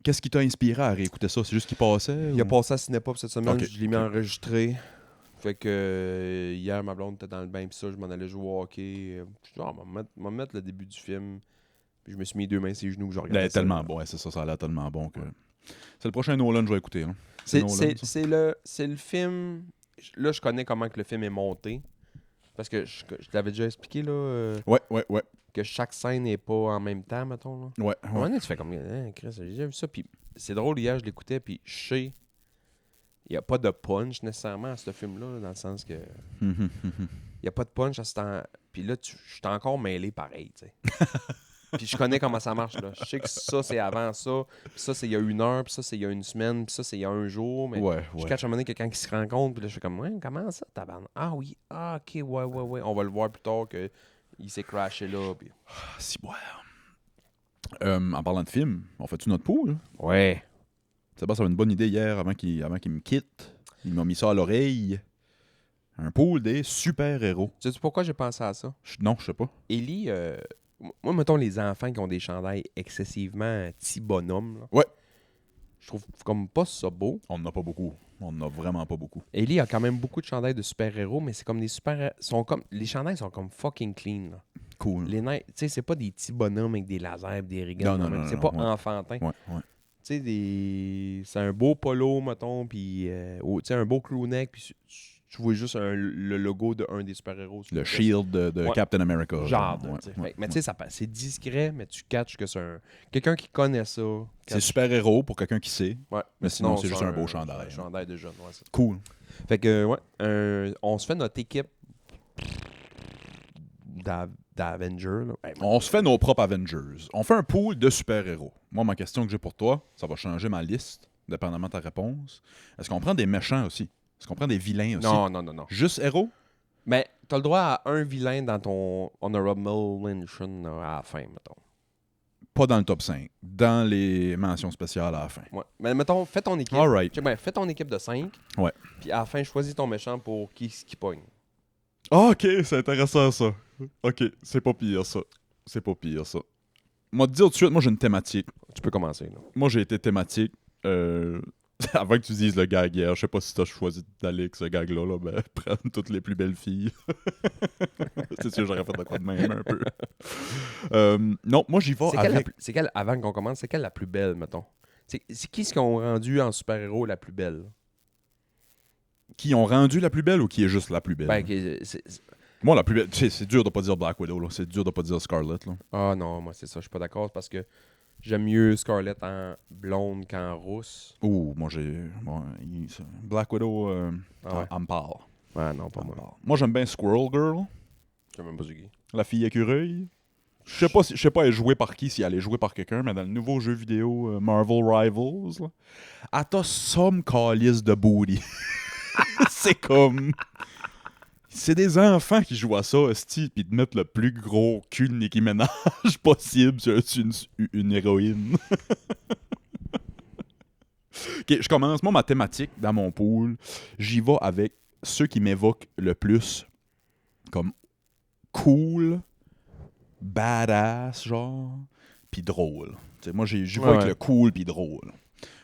Qu'est-ce qui t'a inspiré à réécouter ça? C'est juste qu'il passait? Il a ou- passé à Cinépop cette semaine, Ok. je l'ai mis enregistré. Fait que hier, ma blonde était dans le bain, pis ça, je m'en allais jouer au hockey. Je suis dit, on va mettre le début du film. Puis je me suis mis 2 mains sur les genoux, je regardais Ben, ça. tellement bon. Ouais, c'est ça a l'air tellement bon que... C'est le prochain Nolan que je vais écouter. Hein. C'est Nolan, ça. c'est le film... Là, je connais comment que le film est monté. Parce que je t'avais déjà expliqué, là, Ouais. que chaque scène n'est pas en même temps, mettons. Là. Ouais. À un moment donné, tu fais comme, Chris, j'ai déjà vu ça. Puis c'est drôle, hier, je l'écoutais, puis je sais, il n'y a pas de punch nécessairement à ce film-là, dans le sens que il n'y a pas de punch à ce temps. Puis là, je suis encore mêlé pareil, tu sais. Puis je connais comment ça marche, là. Je sais que ça, c'est avant ça, puis ça, c'est il y a 1 heure, puis ça, c'est il y a 1 semaine, puis ça, c'est il y a 1 jour. Mais Ouais. je catch à un moment donné quelqu'un qui se rencontre, puis là, je fais comme, ouais, comment ça, tabarnak? Ah oui, ok, ouais. On va le voir plus tard qu'il s'est crashé là. Puis... Ah, si, ouais. En parlant de film, on fait-tu notre pool? Ouais. Sébastien, ça avait une bonne idée hier avant qu'il me quitte. Il m'a mis ça à l'oreille. Un pool des super-héros. Sais-tu pourquoi j'ai pensé à ça? Non, je sais pas. Ellie, moi, mettons les enfants qui ont des chandails excessivement petits bonhommes. Là, Ouais. je trouve comme pas ça beau. On n'en a pas beaucoup. On n'en a vraiment pas beaucoup. Ellie a quand même beaucoup de chandails de super-héros, mais c'est comme des super... les chandails sont comme fucking clean. Là. Cool. Tu sais, c'est pas des petits bonhommes avec des lasers et des riganes. Non, C'est non, pas ouais. enfantin. Ouais. Tu sais, c'est un beau polo, mettons, puis tu sais, un beau crewneck, puis tu vois juste le logo d'un des super-héros. sur Le chest. shield de Ouais. Captain America. Genre, Ouais, tu sais. ouais, Fait- mais ouais. tu sais, c'est discret, mais tu catches que c'est quelqu'un qui connaît ça. C'est catch- super-héros pour quelqu'un qui sait. Ouais. Mais sinon, c'est juste un beau chandail. Un chandail de jeune, ouais, ça. Cool. Fait que, ouais, on se fait notre équipe d'Avengers. là. Ben, On se fait nos propres Avengers. On fait un pool de super-héros. Moi, ma question que j'ai pour toi, ça va changer ma liste, dépendamment de ta réponse. Est-ce qu'on prend des méchants aussi? Est-ce qu'on prend des vilains aussi? non. Juste héros? Mais t'as le droit à un vilain dans ton honorable mention là, à la fin, mettons. Pas dans le top 5. Dans les mentions spéciales à la fin. Ouais. Mais mettons, fais ton équipe. Alright. Check bien, fais ton équipe de 5. Ouais. Puis à la fin, choisis ton méchant pour qui pogne. Ah, ok, c'est intéressant ça. Ok, c'est pas pire ça. Moi, te dire tout de suite, moi j'ai une thématique. Tu peux commencer. Là. Moi j'ai été thématique. Avant que tu dises le gag hier, je sais pas si t'as choisi d'aller avec ce gag-là, là, ben, prendre toutes les plus belles filles. C'est sûr, j'aurais fait de quoi de même un peu. Non, moi j'y vais C'est quelle, avant qu'on commence, c'est quelle la plus belle, mettons? C'est qui ce qu'on rendu en super-héros la plus belle? Qui ont rendu la plus belle ou qui est juste la plus belle? Ben, Moi, la plus belle, c'est dur de pas dire Black Widow, là. C'est dur de pas dire Scarlet, là. ah non, moi c'est ça, je suis pas d'accord parce que j'aime mieux Scarlett en blonde qu'en rousse. Ouh, moi j'ai... Black Widow, Ah ouais. elle me parle. Ah non, pas Elle me moi. parle. Moi, j'aime bien Squirrel Girl, J'aime même pas ce qui. la fille écureuil. Je sais pas elle est jouée par qui, si elle est jouée par quelqu'un, mais dans le nouveau jeu vidéo Marvel Rivals, là, elle t'a somme calice de booty. C'est comme... C'est des enfants qui jouent à ça, esti, pis de mettre le plus gros cul de Nicki Minaj possible sur une héroïne. Ok, je commence. Moi, ma thématique dans mon pool, j'y vais avec ceux qui m'évoquent le plus comme cool, badass, genre, pis drôle. T'sais, moi, j'y vais avec le cool pis drôle.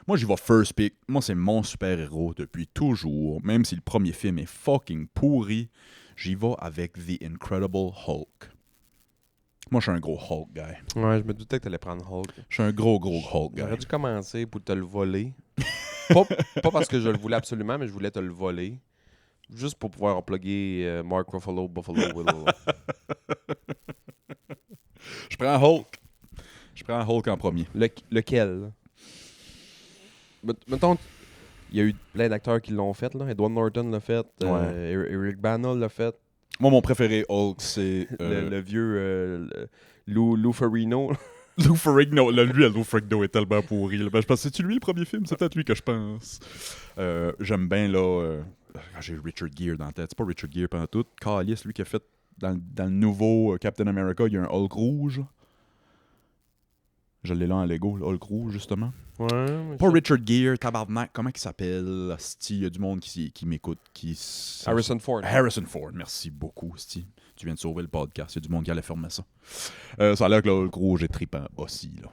Moi, j'y vais first pick. Moi, c'est mon super-héros depuis toujours. Même si le premier film est fucking pourri, j'y vais avec The Incredible Hulk. Moi, je suis un gros Hulk guy. Ouais, je me doutais que t'allais prendre Hulk. Je suis un gros Hulk guy. J'aurais dû commencer pour te le voler. pas parce que je le voulais absolument, mais je voulais te le voler. Juste pour pouvoir plugger Mark Ruffalo, Buffalo Willow. Je prends Hulk. Je prends Hulk en premier. Lequel? Mettons, il y a eu plein d'acteurs qui l'ont fait. Là. Edward Norton l'a fait. Eric Bana l'a fait. Moi, mon préféré Hulk, c'est... Le vieux Lou Ferrigno. Lou Ferrigno. Lou Ferrigno est tellement pourri. Là. Ben, je pense que c'est-tu lui le premier film? C'est peut-être lui que je pense. J'aime bien, là... j'ai Richard Gere dans la tête. C'est pas Richard Gere pendant tout. Callis, lui qui a fait... Dans le nouveau Captain America, il y a un Hulk rouge. Je l'ai là en Lego, le Hulk rouge, justement. Ouais. Pas Richard Gere, tabarnak. Comment il s'appelle? Il y a du monde qui m'écoute. Harrison Ford. Harrison Ford, merci beaucoup, Sti. Tu viens de sauver le podcast. Il y a du monde qui allait fermer ça. Ça a l'air que le Hulk rouge est trippant aussi. Là.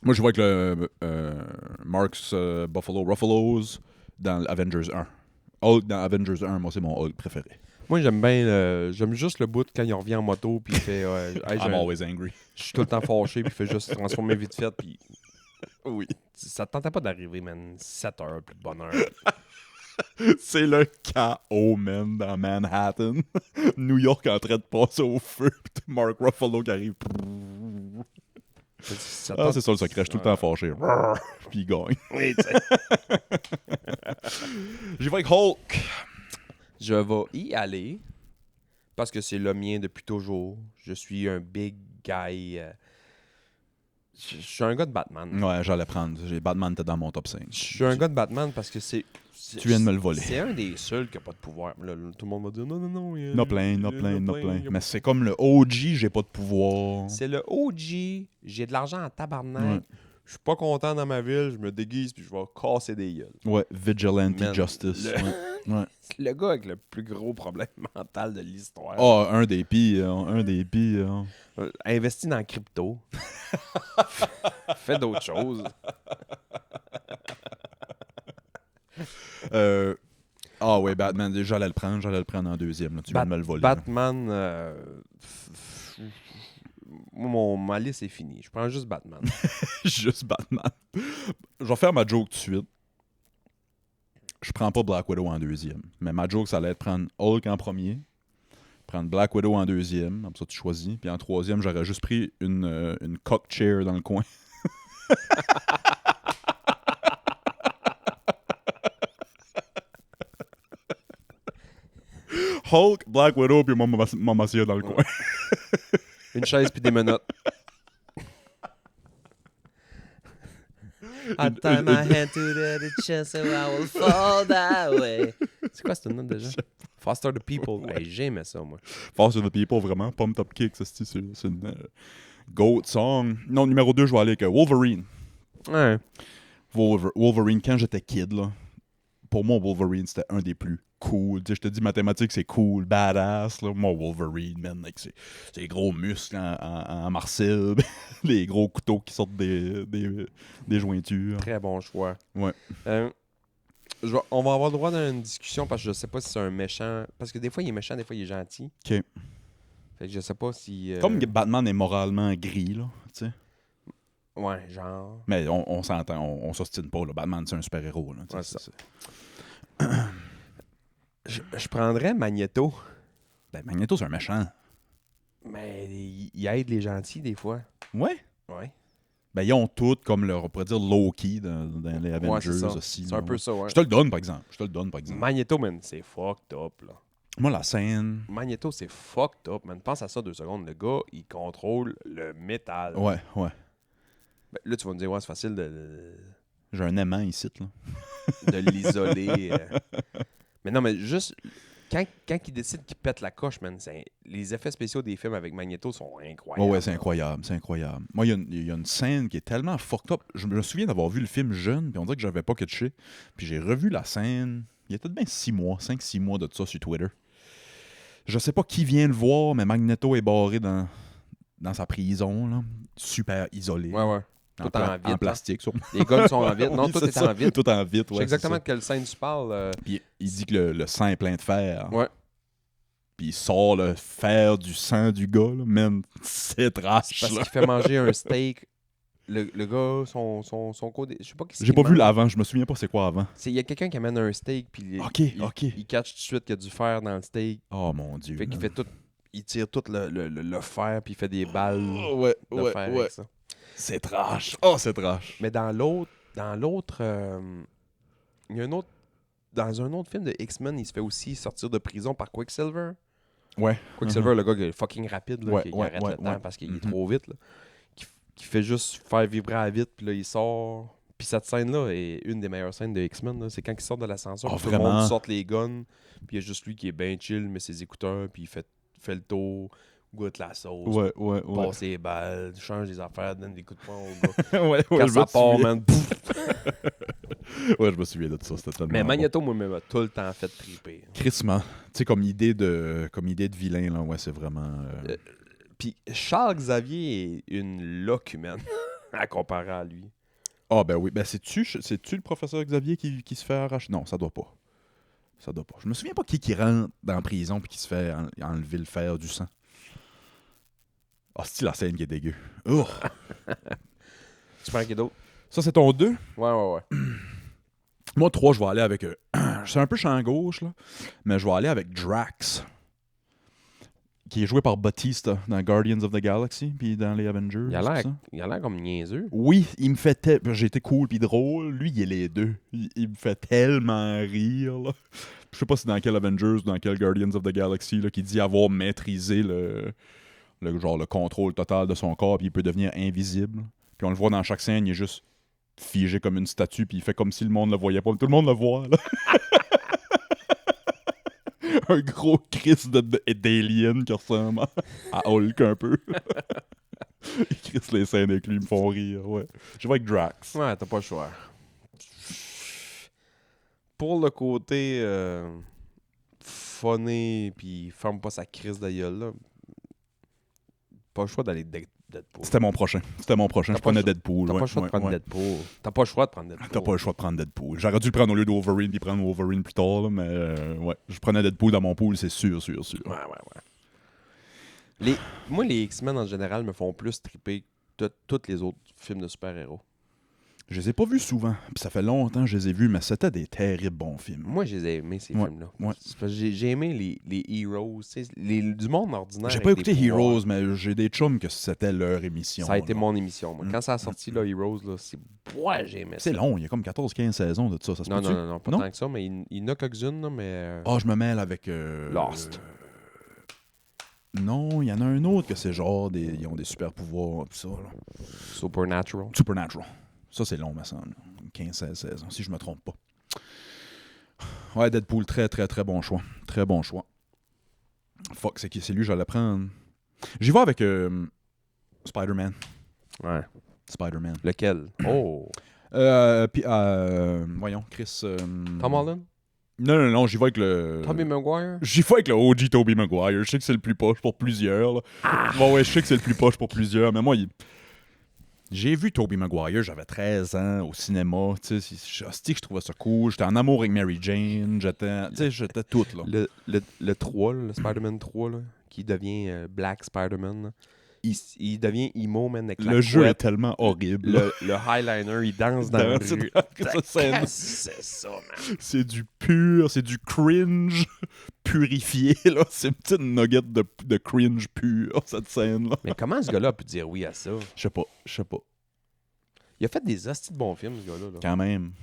Moi, je vois que le Mark's Buffalo Ruffalos dans Avengers 1. Hulk dans Avengers 1, moi, c'est mon Hulk préféré. Moi, j'aime bien... j'aime juste le bout quand il revient en moto puis il fait... hey, I'm always angry. Je suis tout le temps fâché puis il fait juste se transformer vite fait puis... Oui. Ça te tentait pas d'arriver, man. 7 heures, plus de bonheur. C'est le chaos, man, dans Manhattan. New York en train de passer au feu. Pis Mark Ruffalo qui arrive. C'est ça le secret. Je suis tout le temps fâché. Puis il gagne. Oui, tu sais. J'y vais avec Hulk. Je vais y aller parce que c'est le mien depuis toujours. Je suis un big guy. Je suis un gars de Batman. Ouais, j'allais prendre. Batman était dans mon top 5. Je suis un gars de Batman parce que c'est... Tu viens de me le voler. C'est un des seuls qui n'a pas de pouvoir. Là, tout le monde va dire non. Il y en a plein. Mais c'est comme le OG, j'ai pas de pouvoir. C'est le OG. J'ai de l'argent en tabarnak. Ouais. Je suis pas content dans ma ville. Je me déguise puis je vais casser des gueules. Ouais, Vigilante Man, Justice. Ouais. C'est le gars avec le plus gros problème mental de l'histoire. Ah, un des pires. Investis dans la crypto. Fais d'autres choses. Ah ouais, Batman, j'allais le prendre en deuxième. Là. Tu viens de me le voler. Batman, ma liste est finie. Je prends juste Batman. Juste Batman. Je vais faire ma joke tout de suite. Je prends pas Black Widow en deuxième. Mais ma joke, ça allait être prendre Hulk en premier, prendre Black Widow en deuxième, comme ça tu choisis. Puis en troisième, j'aurais juste pris une cock chair dans le coin. Hulk, Black Widow, puis Mama Sia dans le coin. Une chaise puis des menottes. I tie my hand to the chest so I will fall that way. C'est quoi cette note déjà? Foster the People. Ouais. Hey, j'aimais ça, moi. Foster the People, vraiment. Pump Top Kick, c'est une GOAT song. Non, numéro 2, je vais aller avec Wolverine. Ouais. Wolverine, quand j'étais kid, là, pour moi, Wolverine, c'était un des plus cool. Tu sais, je te dis, mathématiques, c'est cool, badass. Là. Moi, Wolverine, man, avec ses gros muscles en marcel, les gros couteaux qui sortent des jointures. Très bon choix. Ouais. On va avoir le droit d'une discussion parce que je sais pas si c'est un méchant. Parce que des fois, il est méchant, des fois, il est gentil. OK. Fait que je sais pas si... Comme Batman est moralement gris, là, tu sais. Ouais, genre... Mais on s'entend, on s'ostine pas, là. Batman, c'est un super-héros, là. Ouais, c'est ça. Je prendrais Magneto. Ben, Magneto, c'est un méchant. Mais il aide les gentils, des fois. Ouais? Ouais. Ben, ils ont tous, comme on pourrait dire, Loki dans les Avengers c'est ça. aussi. C'est un peu ça, ouais. Je te le donne, par exemple. Magneto, man, c'est fucked up, là. Moi, la scène... Magneto, c'est fucked up, man. Pense à ça 2 secondes. Le gars, il contrôle le métal. Ouais. Ben, là, tu vas me dire, ouais, c'est facile de J'ai un aimant ici, là. l'isoler. Mais non, mais juste... Quand il décide qu'il pète la coche, man, les effets spéciaux des films avec Magneto sont incroyables. Ouais, c'est incroyable, c'est incroyable. Moi, il y a une scène qui est tellement fucked up. Je me souviens d'avoir vu le film jeune, puis on dirait que j'avais pas catché. Puis j'ai revu la scène, il y a peut-être bien 5-6 mois de ça sur Twitter. Je sais pas qui vient le voir, mais Magneto est barré dans sa prison, là, super isolé. Ouais. Tout en vitre. En plastique, sûrement. Les guns sont en vitre. Non, Oui, tout c'est est ça. en vitre. Tout en vitre, Je ouais. sais exactement c'est de quelle scène tu parles. ça. Puis il dit que le sang est plein de fer. Ouais. Puis il sort le fer du sang du gars, là. Man, c'est trash, Parce là. qu'il fait manger un steak. Le gars, son code. Je sais pas qui J'ai pas vu l'avant, je me souviens pas c'est quoi avant. Il y a quelqu'un qui amène un steak, puis Ok. il catch tout de suite qu'il y a du fer dans le steak. Oh mon dieu. Fait qu'il fait tout. Il tire tout le fer, puis il fait des balles Ouais, de fer avec ça. C'est trash. Oh, c'est trash. Mais dans l'autre. Il y a un autre. Dans un autre film de X-Men, il se fait aussi sortir de prison par Quicksilver. Ouais. Quicksilver, le gars qui est fucking rapide, là, Ouais, qui ouais, arrête ouais, le temps ouais. parce qu'il est Mhm. trop vite. Là. Qui fait juste faire vibrer à vite, puis là, il sort. Puis cette scène-là est une des meilleures scènes de X-Men. Là. C'est quand il sort de l'ascenseur, Oh, puis tout le monde vraiment? sort les guns, puis il y a juste lui qui est bien chill, mais ses écouteurs, puis il fait le tour, goûte la sauce, Ouais. passe les balles, change les affaires, donne des coups de poing au gars. ouais, Quand ça part, man, pouf! Ouais, je me souviens de ça, c'était tellement Mais bon. Magneto, moi, m'a tout le temps fait triper. Crissement. Tu sais, comme idée de vilain, là, ouais, c'est vraiment... Puis Charles Xavier est une loque humaine à comparer à lui. Ah, ben oui. Ben, c'est-tu le professeur Xavier qui se fait arracher? Non, ça doit pas. Ça doit pas. Je me souviens pas qui rentre dans la prison puis qui se fait enlever le fer du sang. Ah, c'est la scène qui est dégueu. Oh. Tu prends qui d'autre? Ça, c'est ton 2? Ouais. Moi, 3, je vais aller avec... c'est un peu champ gauche, là. Mais je vais aller avec Drax. Qui est joué par Bautista dans Guardians of the Galaxy puis dans les Avengers. Il a tout ça. l'air comme niaiseux. Oui, il me fait... J'ai été cool puis drôle. Lui, il est les deux. Il me fait tellement rire, là. Je sais pas si dans quel Avengers ou dans quel Guardians of the Galaxy, là, qui dit avoir maîtrisé le contrôle total de son corps puis il peut devenir invisible. Puis on le voit dans chaque scène, il est juste figé comme une statue puis il fait comme si le monde le voyait pas. Tout le monde le voit, là. Un gros Chris d'alien qui ressemble à Hulk un peu. Chris, les scènes avec lui me font rire, ouais. Je vais avec Drax. Ouais, t'as pas le choix. Pour le côté funny, puis ferme pas sa crise de gueule, là, pas le choix d'aller Deadpool. C'était mon prochain. Je prenais Deadpool. T'as pas le choix de prendre Deadpool. T'as pas le choix de prendre Deadpool. T'as pas le choix de prendre Deadpool. J'aurais dû le prendre au lieu de Wolverine puis prendre Wolverine plus tard, là, mais ouais. Je prenais Deadpool dans mon pool, c'est sûr. Ouais. Moi, les X-Men en général me font plus triper que tous les autres films de super-héros. Je les ai pas vus souvent. Puis ça fait longtemps que je les ai vus, mais c'était des terribles bons films. Moi, je les ai aimés, ces Ouais, films-là. ouais. C'est parce que j'ai aimé les Heroes, tu sais, du monde ordinaire. J'ai avec pas écouté des pouvoirs. Heroes, mais j'ai des chums que c'était leur émission. Ça a été là. mon émission. Moi. Quand ça a sorti, là, Heroes, là, ouais, j'ai aimé ça. C'est long, il y a comme 14-15 saisons de ça. Ça se Non, peut-tu? non, pas tant que ça, mais il y en a quelques-unes, là, mais... Ah, je me mêle avec... Lost. Non, il y en a un autre que c'est genre, ils ont des super pouvoirs, pis ça, là. Supernatural. Supernatural. Ça, c'est long, me semble. 15-16 saisons, si je me trompe pas. Ouais, Deadpool, très, très, très bon choix. Très bon choix. Fuck, c'est lui que j'allais prendre. J'y vais avec Spider-Man. Ouais. Spider-Man. Lequel? Oh! Voyons, Chris... Tom Holland? Non, j'y vais avec le... Tobey Maguire? J'y vais avec le OG Tobey Maguire. Je sais que c'est le plus poche pour plusieurs. Là. Bon, ouais, je sais que c'est le plus poche pour plusieurs, mais moi, j'ai vu Tobey Maguire, j'avais 13 ans, au cinéma. Tu sais, je trouvais ça cool. J'étais en amour avec Mary Jane. J'étais tout, là. Le 3, le Spider-Man 3, là, qui devient Black Spider-Man, là. Il devient emo, man, avec la Le jeu est couette, tellement horrible. le highliner, il danse dans la rue. C'est ça, man. C'est du pur, c'est du cringe purifié, là. C'est une petite nugget de cringe pur, cette scène-là. Mais comment ce gars-là a pu dire oui à ça? Je sais pas. Il a fait des hosties de bons films, ce gars-là. Là. Quand même.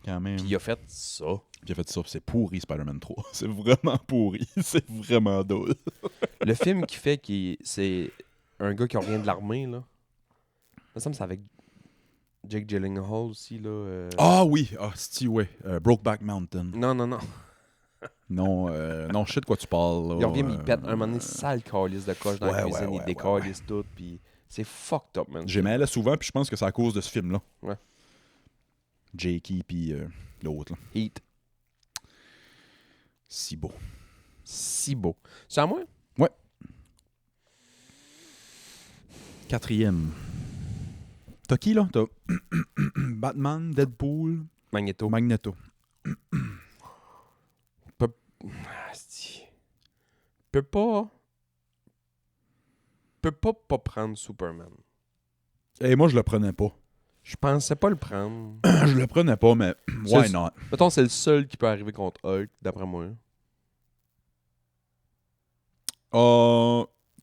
quand même. Puis il a fait ça. Puis il a fait ça, puis c'est pourri Spider-Man 3. C'est vraiment pourri. C'est vraiment drôle. Le film qu'il fait, c'est un gars qui revient de l'armée, là. Ça me semble que c'est avec Jake Gyllenhaal aussi, là. Ah oui! Ah, ouais. Brokeback Mountain. Non. Non, je sais de quoi tu parles. Là. Il revient, mais il pète un moment donné, sale calice de coche dans la cuisine, il décalisse tout, puis c'est fucked up, man. J'ai mêlé souvent, puis je pense que c'est à cause de ce film-là. Ouais. Jakey, puis l'autre, là. Heat. Si beau. Si beau. C'est à moi? Ouais. 4e. T'as qui, là? T'as Batman, Deadpool, Magneto. Magneto. Peut pas prendre Superman. Et moi, je le prenais pas. Je pensais pas le prendre. Je le prenais pas, mais why C'est- not? Mettons, c'est le seul qui peut arriver contre Hulk, d'après moi.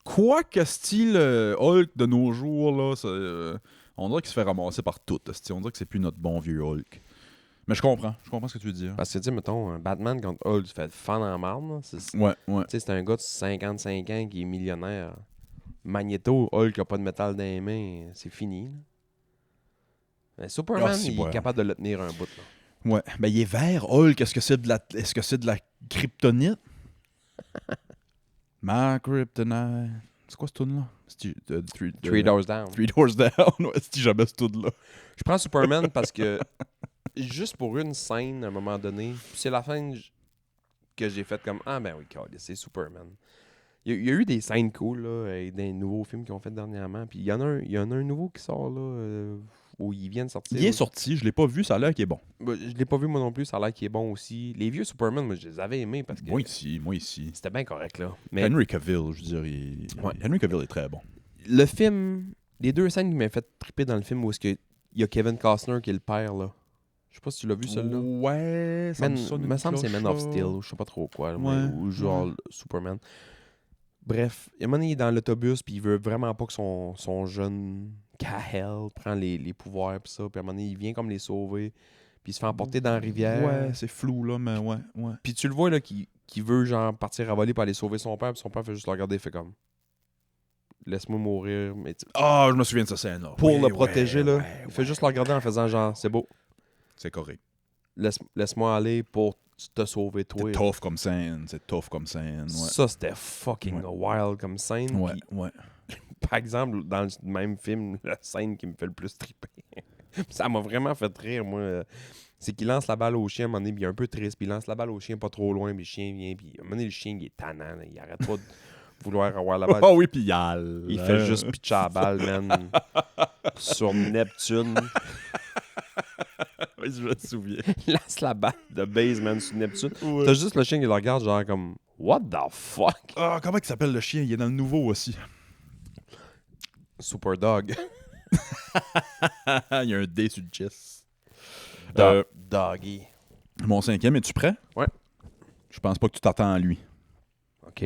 Quoi que style Hulk de nos jours, là, on dirait qu'il se fait ramasser par tout. On dirait que c'est plus notre bon vieux Hulk. Mais je comprends ce que tu veux dire. Parce que, tu sais, mettons, un Batman contre Hulk, tu fais fan en marde. Là. Tu Ouais. sais, c'est un gars de 55 ans qui est millionnaire. Magneto, Hulk a pas de métal dans les mains, c'est fini. Là. Mais Superman, Ah, si, il ouais. est capable de le tenir un bout. Là. Ouais. Ben, il est vert, Hulk. Est-ce que c'est de la kryptonite? Ma kryptonite. C'est quoi ce tune-là? Three Doors Down. Three Doors Down. Ouais, c'est jamais ce tune-là. Je prends Superman parce que, juste pour une scène, à un moment donné, puis c'est la scène que j'ai faite comme « Ah ben oui, c'est Superman ». Il y a eu des scènes cool, là, et des nouveaux films qu'ils ont fait dernièrement. Puis il y en a un nouveau qui sort, là, où il vient de sortir. Il est sorti, je l'ai pas vu, ça a l'air qu'il est bon. Je l'ai pas vu moi non plus, ça a l'air qu'il est bon aussi. Les vieux Superman, moi, je les avais aimés parce que Moi ici. c'était bien correct, là. Mais Henry Cavill, je dirais. Ouais. Henry Cavill est très bon. le film, les deux scènes qui m'ont fait triper dans le film, où est-ce qu'il y a Kevin Costner qui est le père, là. Je sais pas si tu l'as vu, celui-là. Ouais, ça me sonne me semble que c'est une Man of cloche, Steel, là. ou je sais pas trop quoi, Ouais, ou genre Superman. Bref, il y a un moment donné, il est dans l'autobus, puis il veut vraiment pas que son jeune Kal prend les pouvoirs, puis ça. Puis à un moment donné, il vient comme les sauver, puis il se fait emporter dans la rivière. Ouais, c'est flou, là, mais ouais. Puis tu le vois, là, qui veut, genre, partir à voler pour aller sauver son père, puis son père fait juste le regarder, il fait comme... Laisse-moi mourir, mais Ah, je me souviens de cette scène-là. pour Ouais, le protéger, là, ouais, il fait juste le regarder en faisant genre, c'est beau, C'est correct. laisse-moi aller pour te sauver, toi. C'est tough comme scène, ouais. Ça, c'était fucking wild comme scène. Ouais, Puis, ouais. par exemple, dans le même film, la scène qui me fait le plus triper, ça m'a vraiment fait rire, moi. C'est qu'il lance la balle au chien, à un moment donné, puis il est un peu triste, puis il lance la balle au chien pas trop loin, puis le chien vient, puis à un moment donné, le chien, il est tannant, là, il arrête pas de vouloir avoir la balle. Oh oui, puis Il fait juste pitcher la balle, man, sur Neptune. Oui, je me souviens. Il lance la balle de base, man, sur Neptune. Ouais. T'as juste le chien qui le regarde, genre comme, what the fuck? Ah, comment il s'appelle le chien? Il est dans le nouveau aussi. Super Dog. Il y a un D sur le chest. Doggy. Mon 5e, es-tu prêt? Ouais. Je pense pas que tu t'attends à lui. OK.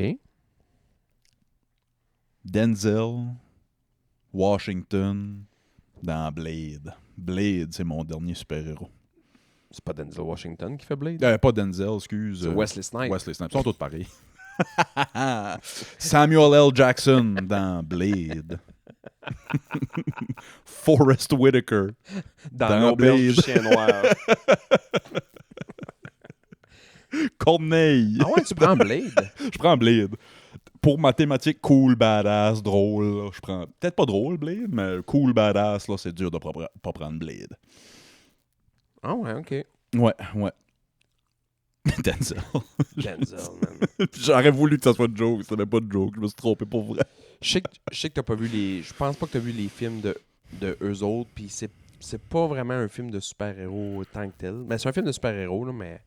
Denzel Washington dans Blade. Blade, c'est mon dernier super-héros. C'est pas Denzel Washington qui fait Blade? Pas Denzel, excuse. C'est Wesley Snipes. Wesley Snipes. Ils sont tous pareils. Samuel L. Jackson dans Blade. Forrest Whitaker Dans l'auberge du Blade. chien noir. Corneille. Ah ouais, tu prends Blade? Je prends Blade. Pour ma thématique cool, badass, drôle, là, je prends... Peut-être pas drôle, Blade, mais cool, badass, là, c'est dur de pas prendre Blade. Ah ouais, OK. Ouais. Denzel. Denzel, man. J'aurais voulu que ça soit de joke, c'était pas de joke, je me suis trompé pour vrai. Je sais que t'as pas vu les... Je pense pas que t'as vu les films de eux autres, puis c'est pas vraiment un film de super-héros tant que tel. Mais c'est un film de super-héros, là, mais...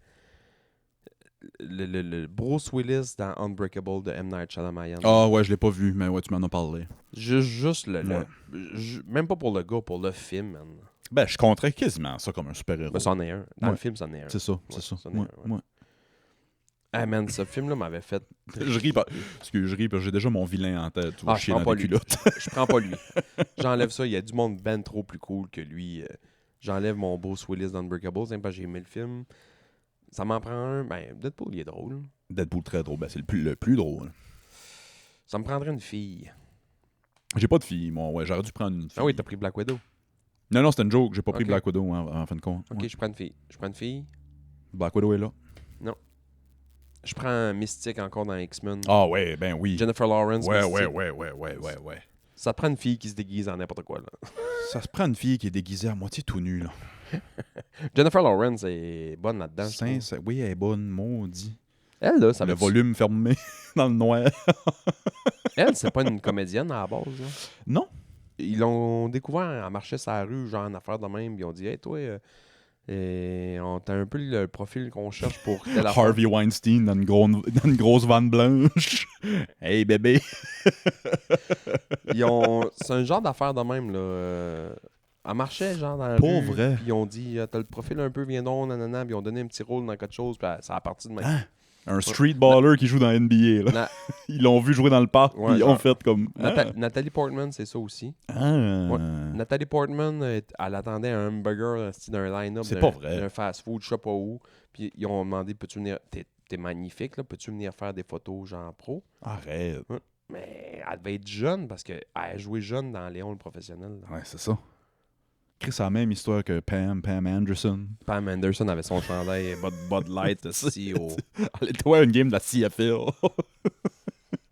Le Bruce Willis dans Unbreakable de M. Night Shyamalan. Ah ouais, je l'ai pas vu, mais ouais, tu m'en as parlé. Juste Ouais. même pas pour le gars, pour le film, man. Ben, je compterais quasiment ça comme un super-héros. Mais c'en est un. Dans Ouais. le film, c'en est un. C'est ça, Ouais, c'est ça. c'en est Ouais, un, ouais. ouais. Ah man, ce film-là m'avait fait... Je ris parce que j'ai déjà mon vilain en tête. Tu vas Ah, je chier prends dans pas les lui. culottes. Je prends pas lui. J'enlève ça. Il y a du monde ben trop plus cool que lui. J'enlève mon Bruce Willis d'Unbreakable, parce que j'ai aimé le film. Ça m'en prend un. Ben, Deadpool, il est drôle. Deadpool, très drôle. Ben, c'est le plus drôle. Ça me prendrait une fille. J'ai pas de fille, moi. Ouais, j'aurais dû prendre une fille. Ah oui, t'as pris Black Widow. Non, c'était une joke. J'ai pas pris Ok. Black Widow en fin de compte. Ok, Ouais. je prends une fille. Je prends une fille. Black Widow est là. Je prends Mystique encore dans X-Men. Ah ouais, ben oui. Jennifer Lawrence. Ouais. Ça te prend une fille qui se déguise en n'importe quoi, là. Ça se prend une fille qui est déguisée à moitié tout nue, là. Jennifer Lawrence est bonne là-dedans. je trouve. Oui, elle est bonne, maudit. Elle, là, ça Le veut volume fermé dans le noir. Elle, c'est pas une comédienne à la base. Là. Non. Ils l'ont découvert, elle marchait sur la rue, genre en affaire de même. Puis ils ont dit, hey, toi, on t'a un peu le profil qu'on cherche pour telle affaire. Harvey Weinstein dans une grosse vanne blanche. Hey, bébé. C'est un genre d'affaire de même, là. Elle marchait, genre, dans la Pour rue. vrai. Puis ils ont dit, t'as le profil un peu, viens donc, nanana. Puis ils ont donné un petit rôle dans quelque chose. Puis ça a parti de même. Hein? Un street baller qui joue dans NBA, là. Na- Ils l'ont vu jouer dans le parc, Ouais, puis ils ont genre. fait comme... Nathalie Portman, c'est ça aussi. Ah. Ouais. Nathalie Portman, elle attendait un hamburger d'un line-up C'est pas vrai. d'un fast-food, je sais pas où. Puis ils ont demandé, peux-tu venir... T'es magnifique, là. Peux-tu venir faire des photos genre pro? Arrête. Mais elle devait être jeune parce qu'elle a joué jeune dans Léon le professionnel. Là. Ouais, c'est ça. Chris a la même histoire que Pam Anderson. Pam Anderson avait son chandail Bud Light aussi au... Allez-toi à une game de la CFL.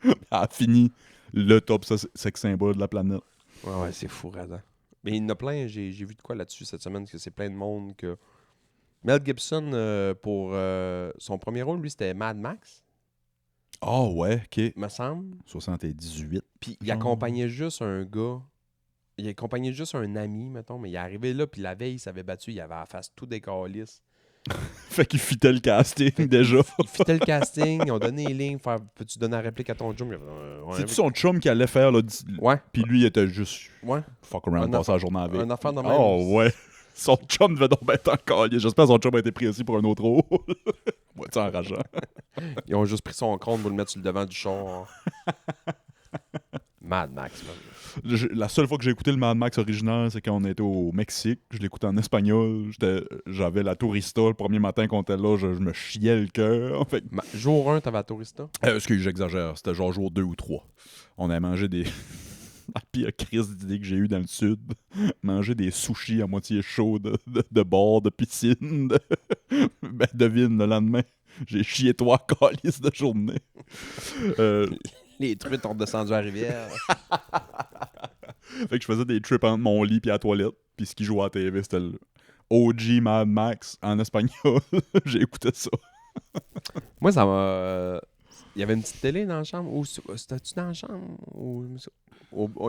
Elle a fini le top sex symbole de la planète. Ouais, c'est fou, radin. Mais il y en a plein, j'ai vu de quoi là-dessus cette semaine, que c'est plein de monde que... Mel Gibson, pour son premier rôle, lui, c'était Mad Max, Ah ouais, ok. me semble. 78. Puis il Genre. accompagnait juste un gars. Il accompagnait juste un ami, mettons, mais il est arrivé là, puis la veille, il s'avait battu, il avait la face tout décalisse. Fait qu'il fitait le casting déjà. Il fitait le casting, ils ont donné les lignes, peux-tu donner la réplique à ton chum? Il a fait, ouais, C'est-tu son chum qui allait faire, là, Ouais, puis lui, il était juste ouais. fuck around, Un passer la journée avec. Un affaire de même. Oh ouais. Son chum devait donc être encore. J'espère que son chum a été pris aussi pour un autre rôle. Moi, c'est enrageant. Ils ont juste pris son compte pour le mettre sur le devant du char. Mad Max, man. La seule fois que j'ai écouté le Mad Max original, c'est quand on était au Mexique. Je l'écoutais en espagnol. J'avais la tourista le premier matin qu'on était là. Je me chiais le cœur. Fait que- Jour 1, t'avais la tourista? excuse, j'exagère. C'était genre jour 2 ou 3. On a mangé des... La pire crise d'idée que j'ai eue dans le sud. Manger des sushis à moitié chauds de bord, de piscine. Ben, devine, le lendemain, j'ai chié 3 calices de journée. Les truites ont descendu à la rivière. Fait que je faisais des trips entre mon lit et la toilette. Puis ce qui jouait à la TV, c'était le OG Mad Max en espagnol. J'ai écouté ça. Moi, ça m'a... Il y avait une petite télé dans la chambre. Ou c'était-tu dans la chambre?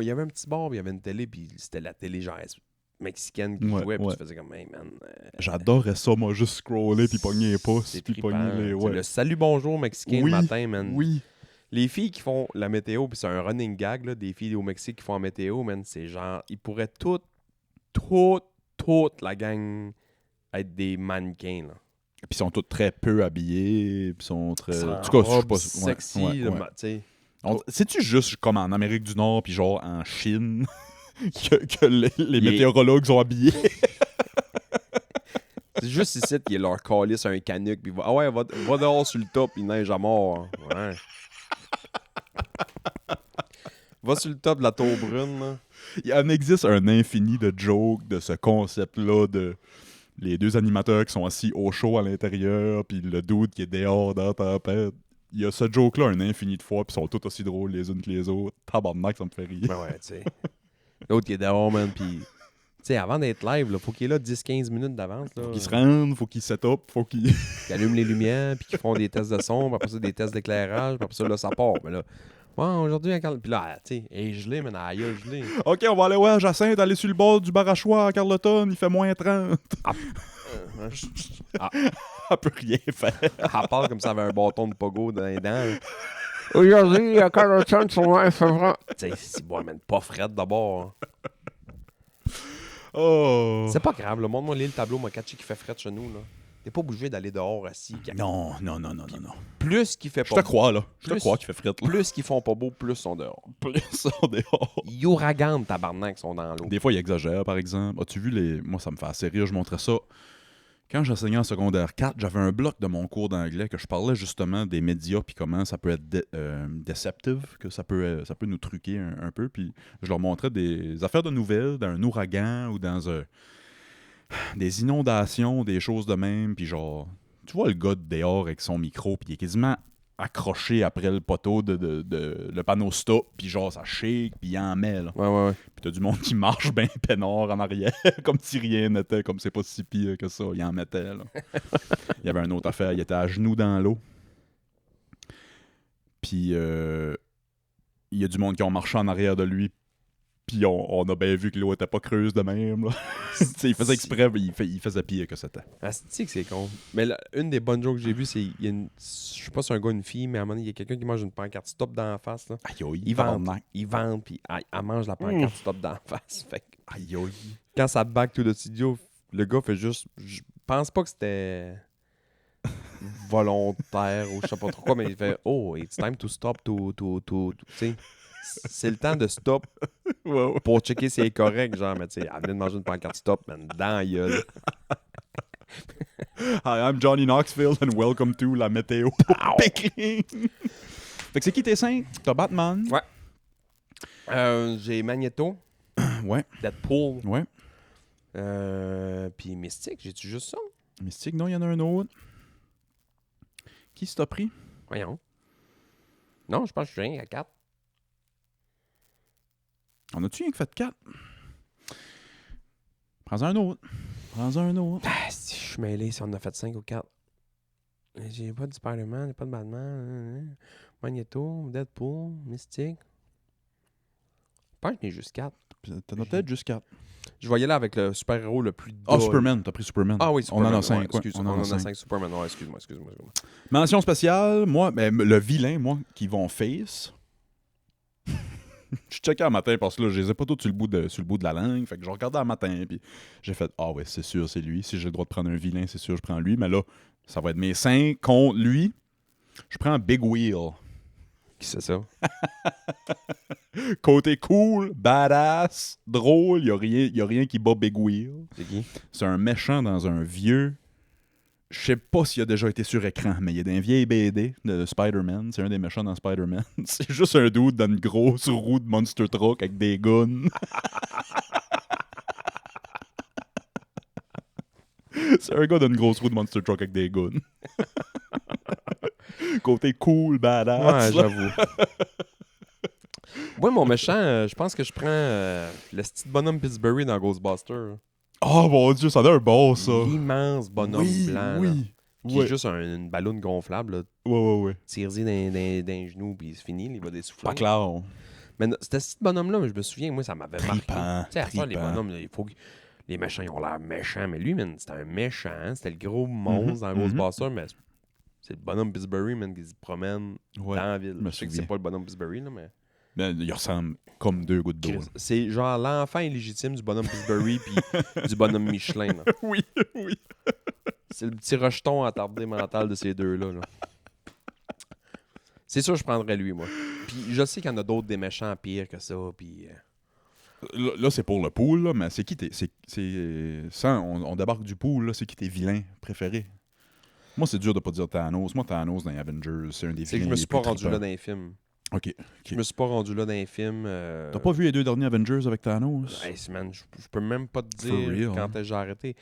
Il y avait un petit bar, puis il y avait une télé, puis c'était la télé genre mexicaine qui Ouais, jouait, puis ouais. tu faisais comme, hey man... J'adorais ça, moi, juste scroller puis pogner les pouces. c'est Puis trippant. pogner les... C'est Ouais. le salut bonjour mexicain Oui, le matin, man. Oui. Les filles qui font la météo, puis c'est un running gag, là, des filles au Mexique qui font la météo, man, c'est genre, ils pourraient toute la gang être des mannequins, là. Puis ils sont tous très peu habillés. Puis sont très... En En tout cas, je sais robe pas... sexy, ouais, là, ouais. tu sais. C'est-tu juste comme en Amérique du Nord puis genre en Chine que les Les- météorologues sont habillés? C'est juste ici qu'il leur calisse un canuc, puis ah ouais, va dehors sur le top, il neige à mort. Ouais. Va sur le top de la tour brune, là. Il en existe un infini de jokes de ce concept-là de les deux animateurs qui sont assis au chaud à l'intérieur, puis le dude qui est dehors dans la tempête. Il y a ce joke-là un infini de fois, puis ils sont tous aussi drôles les unes que les autres. Tabarnak, ça me fait rire. Ben ouais, tu sais. L'autre qui est dehors, man, puis... Tu sais, avant d'être live, là, faut qu'il est là 10-15 minutes d'avance, là. Faut qu'ils se rendent, faut qu'ils set up, faut qu'ils... Qui allument les lumières, puis qui font des tests de son, puis après ça, des tests d'éclairage, puis après ça, là, ça part. Mais là, bon, aujourd'hui, puis là, tu sais, elle est gelée, man, elle est gelée. OK, on va aller voir Jacinthe, aller sur le bord du bar à choix à Carleton, il fait moins 30. Elle peut rien faire. Elle parle comme ça avait un bâton de pogo dans les dents. Aujourd'hui, à Carleton, sur un février. Tu sais, c'est bon, man, pas frette d'abord. Oh. C'est pas grave, le monde m'a lu le tableau, m'a catché qui fait frette chez nous, là. T'es pas obligé d'aller dehors assis. Non. Plus qu'il fait Je pas te crois, là. Je te Plus- crois qu'il fait frette, là. plus qu'ils font pas beau, plus ils sont dehors. Plus ça dehors. Ils ouraganent, tabarnak, sont dans l'eau. Des fois, il exagère, par exemple. As-tu vu les... Moi, ça me fait assez rire. Je montrais ça. Quand j'enseignais en secondaire 4, j'avais un bloc de mon cours d'anglais que je parlais justement des médias puis comment ça peut être deceptive, que ça peut nous truquer un peu. Puis je leur montrais des affaires de nouvelles d'un ouragan ou dans des inondations, des choses de même. Puis genre, tu vois le gars de dehors avec son micro, puis il est quasiment accroché après le poteau de le panneau stop, puis genre ça shake, puis il en met, là. Ouais. Puis t'as du monde qui marche bien peinard en arrière, comme si rien n'était, comme c'est pas si pire que ça. Il en mettait, là. Il y avait une autre affaire, il était à genoux dans l'eau. Puis il y a du monde qui ont marché en arrière de lui, puis on a bien vu que l'eau était pas creuse de même, là. T'sais, il faisait exprès, mais il faisait pire que c'était. Asti que c'est con. Mais une des bonnes jokes que j'ai vues, c'est... Je sais pas si c'est un gars ou une fille, mais à un moment donné, il y a quelqu'un qui mange une pancarte stop dans la face, là. Aïe aïe, Il vend, puis elle mange la pancarte stop dans la face. Fait que aïe aïe. quand ça back to the studio, le gars fait juste... Je pense pas que c'était volontaire ou je sais pas trop quoi, mais il fait « Oh, it's time to stop to tu sais, c'est le temps de stop Ouais. pour checker si c'est correct, genre, mais tu sais, elle vient de manger une pancarte stop, man, dans la gueule. Hi, I'm Johnny Knoxville and welcome to la météo. Pickling. Fait que c'est qui tes 5? T'as Batman. Ouais. J'ai Magneto, Ouais. Deadpool, Ouais. puis Mystique, j'ai-tu juste ça? Mystique, non, il y en a un autre. Qui s'est pris? Voyons. Non, je pense que je suis rien à 4. On a-tu rien que fait 4? Prends-en un autre. Ah, si je suis mêlé si on en a fait 5 ou 4. J'ai pas de Spider-Man, j'ai pas de Batman, Magneto, Deadpool, Mystique. Je pense que j'en ai juste 4. T'en as peut-être juste 4. Je vais y aller avec le super-héros le plus Ah, dull. Superman. T'as pris Superman. Ah oui, Superman. On en a ouais, 5. excuse, on en a 5. 5 Superman. Ouais, excuse-moi. Mention spéciale, moi, ben, le vilain, moi, qui vont face. Je checkais un matin parce que là, je les ai pas tous sur le bout de la langue. Fait que je regardais un matin, puis j'ai fait « Ah ouais, c'est sûr, c'est lui. Si j'ai le droit de prendre un vilain, c'est sûr, je prends lui. » Mais là, ça va être mes 5 contre lui. Je prends Big Wheel. Qui c'est ça? Côté cool, badass, drôle, y a rien qui bat Big Wheel. C'est qui? C'est un méchant dans un vieux... Je sais pas s'il a déjà été sur écran, mais il y a des vieilles BD de Spider-Man. C'est un des méchants dans Spider-Man. C'est juste un dude dans une grosse roue de Monster Truck avec des guns. C'est un gars dans une grosse roue de Monster Truck avec des guns. Côté cool, badass. Ouais, j'avoue. Moi, mon méchant, je pense que je prends le petit bonhomme Pillsbury dans Ghostbusters. Oh mon dieu, ça a l'air bon, ça. L'immense bonhomme blanc. Là, qui Ouais. est juste une ballonne gonflable. Là, Ouais. tire-y d'un genou, puis c'est fini, il va dessouffler. Pas clair. Mais c'était ce petit bonhomme-là, mais je me souviens, moi, ça m'avait marqué. Tripant, Tu sais, à ça, les tripant. bonhommes, là, il faut que... Les méchants, ils ont l'air méchants. Mais lui, man, c'était un méchant. Hein, c'était le gros monstre dans Ghostbusters, mais c'est le bonhomme Pillsbury, man, qui se promène Ouais, dans la ville. me Je sais que souviens. c'est pas le bonhomme Pillsbury, là, mais... Ben, il ressemble comme deux gouttes d'eau. C'est genre l'enfant illégitime du bonhomme Pillsbury puis du bonhomme Michelin. Là. Oui. C'est le petit rejeton attardé mental de ces deux-là. Là. C'est sûr que je prendrais lui, moi. Puis je sais qu'il y en a d'autres des méchants pires que ça. Puis Là, c'est pour le pool, là, mais c'est qui tes... Ça, on débarque du pool, là, c'est qui tes vilains préférés? Moi, c'est dur de pas dire Thanos. Moi, Thanos dans les Avengers, c'est un des c'est vilains que je me suis les pas plus rendu là trippants. dans les films. OK. Je me suis pas rendu là dans les films. T'as pas vu les 2 derniers Avengers avec Thanos? Hey, man, je peux même pas te For dire real, quand hein? est-ce que j'ai arrêté.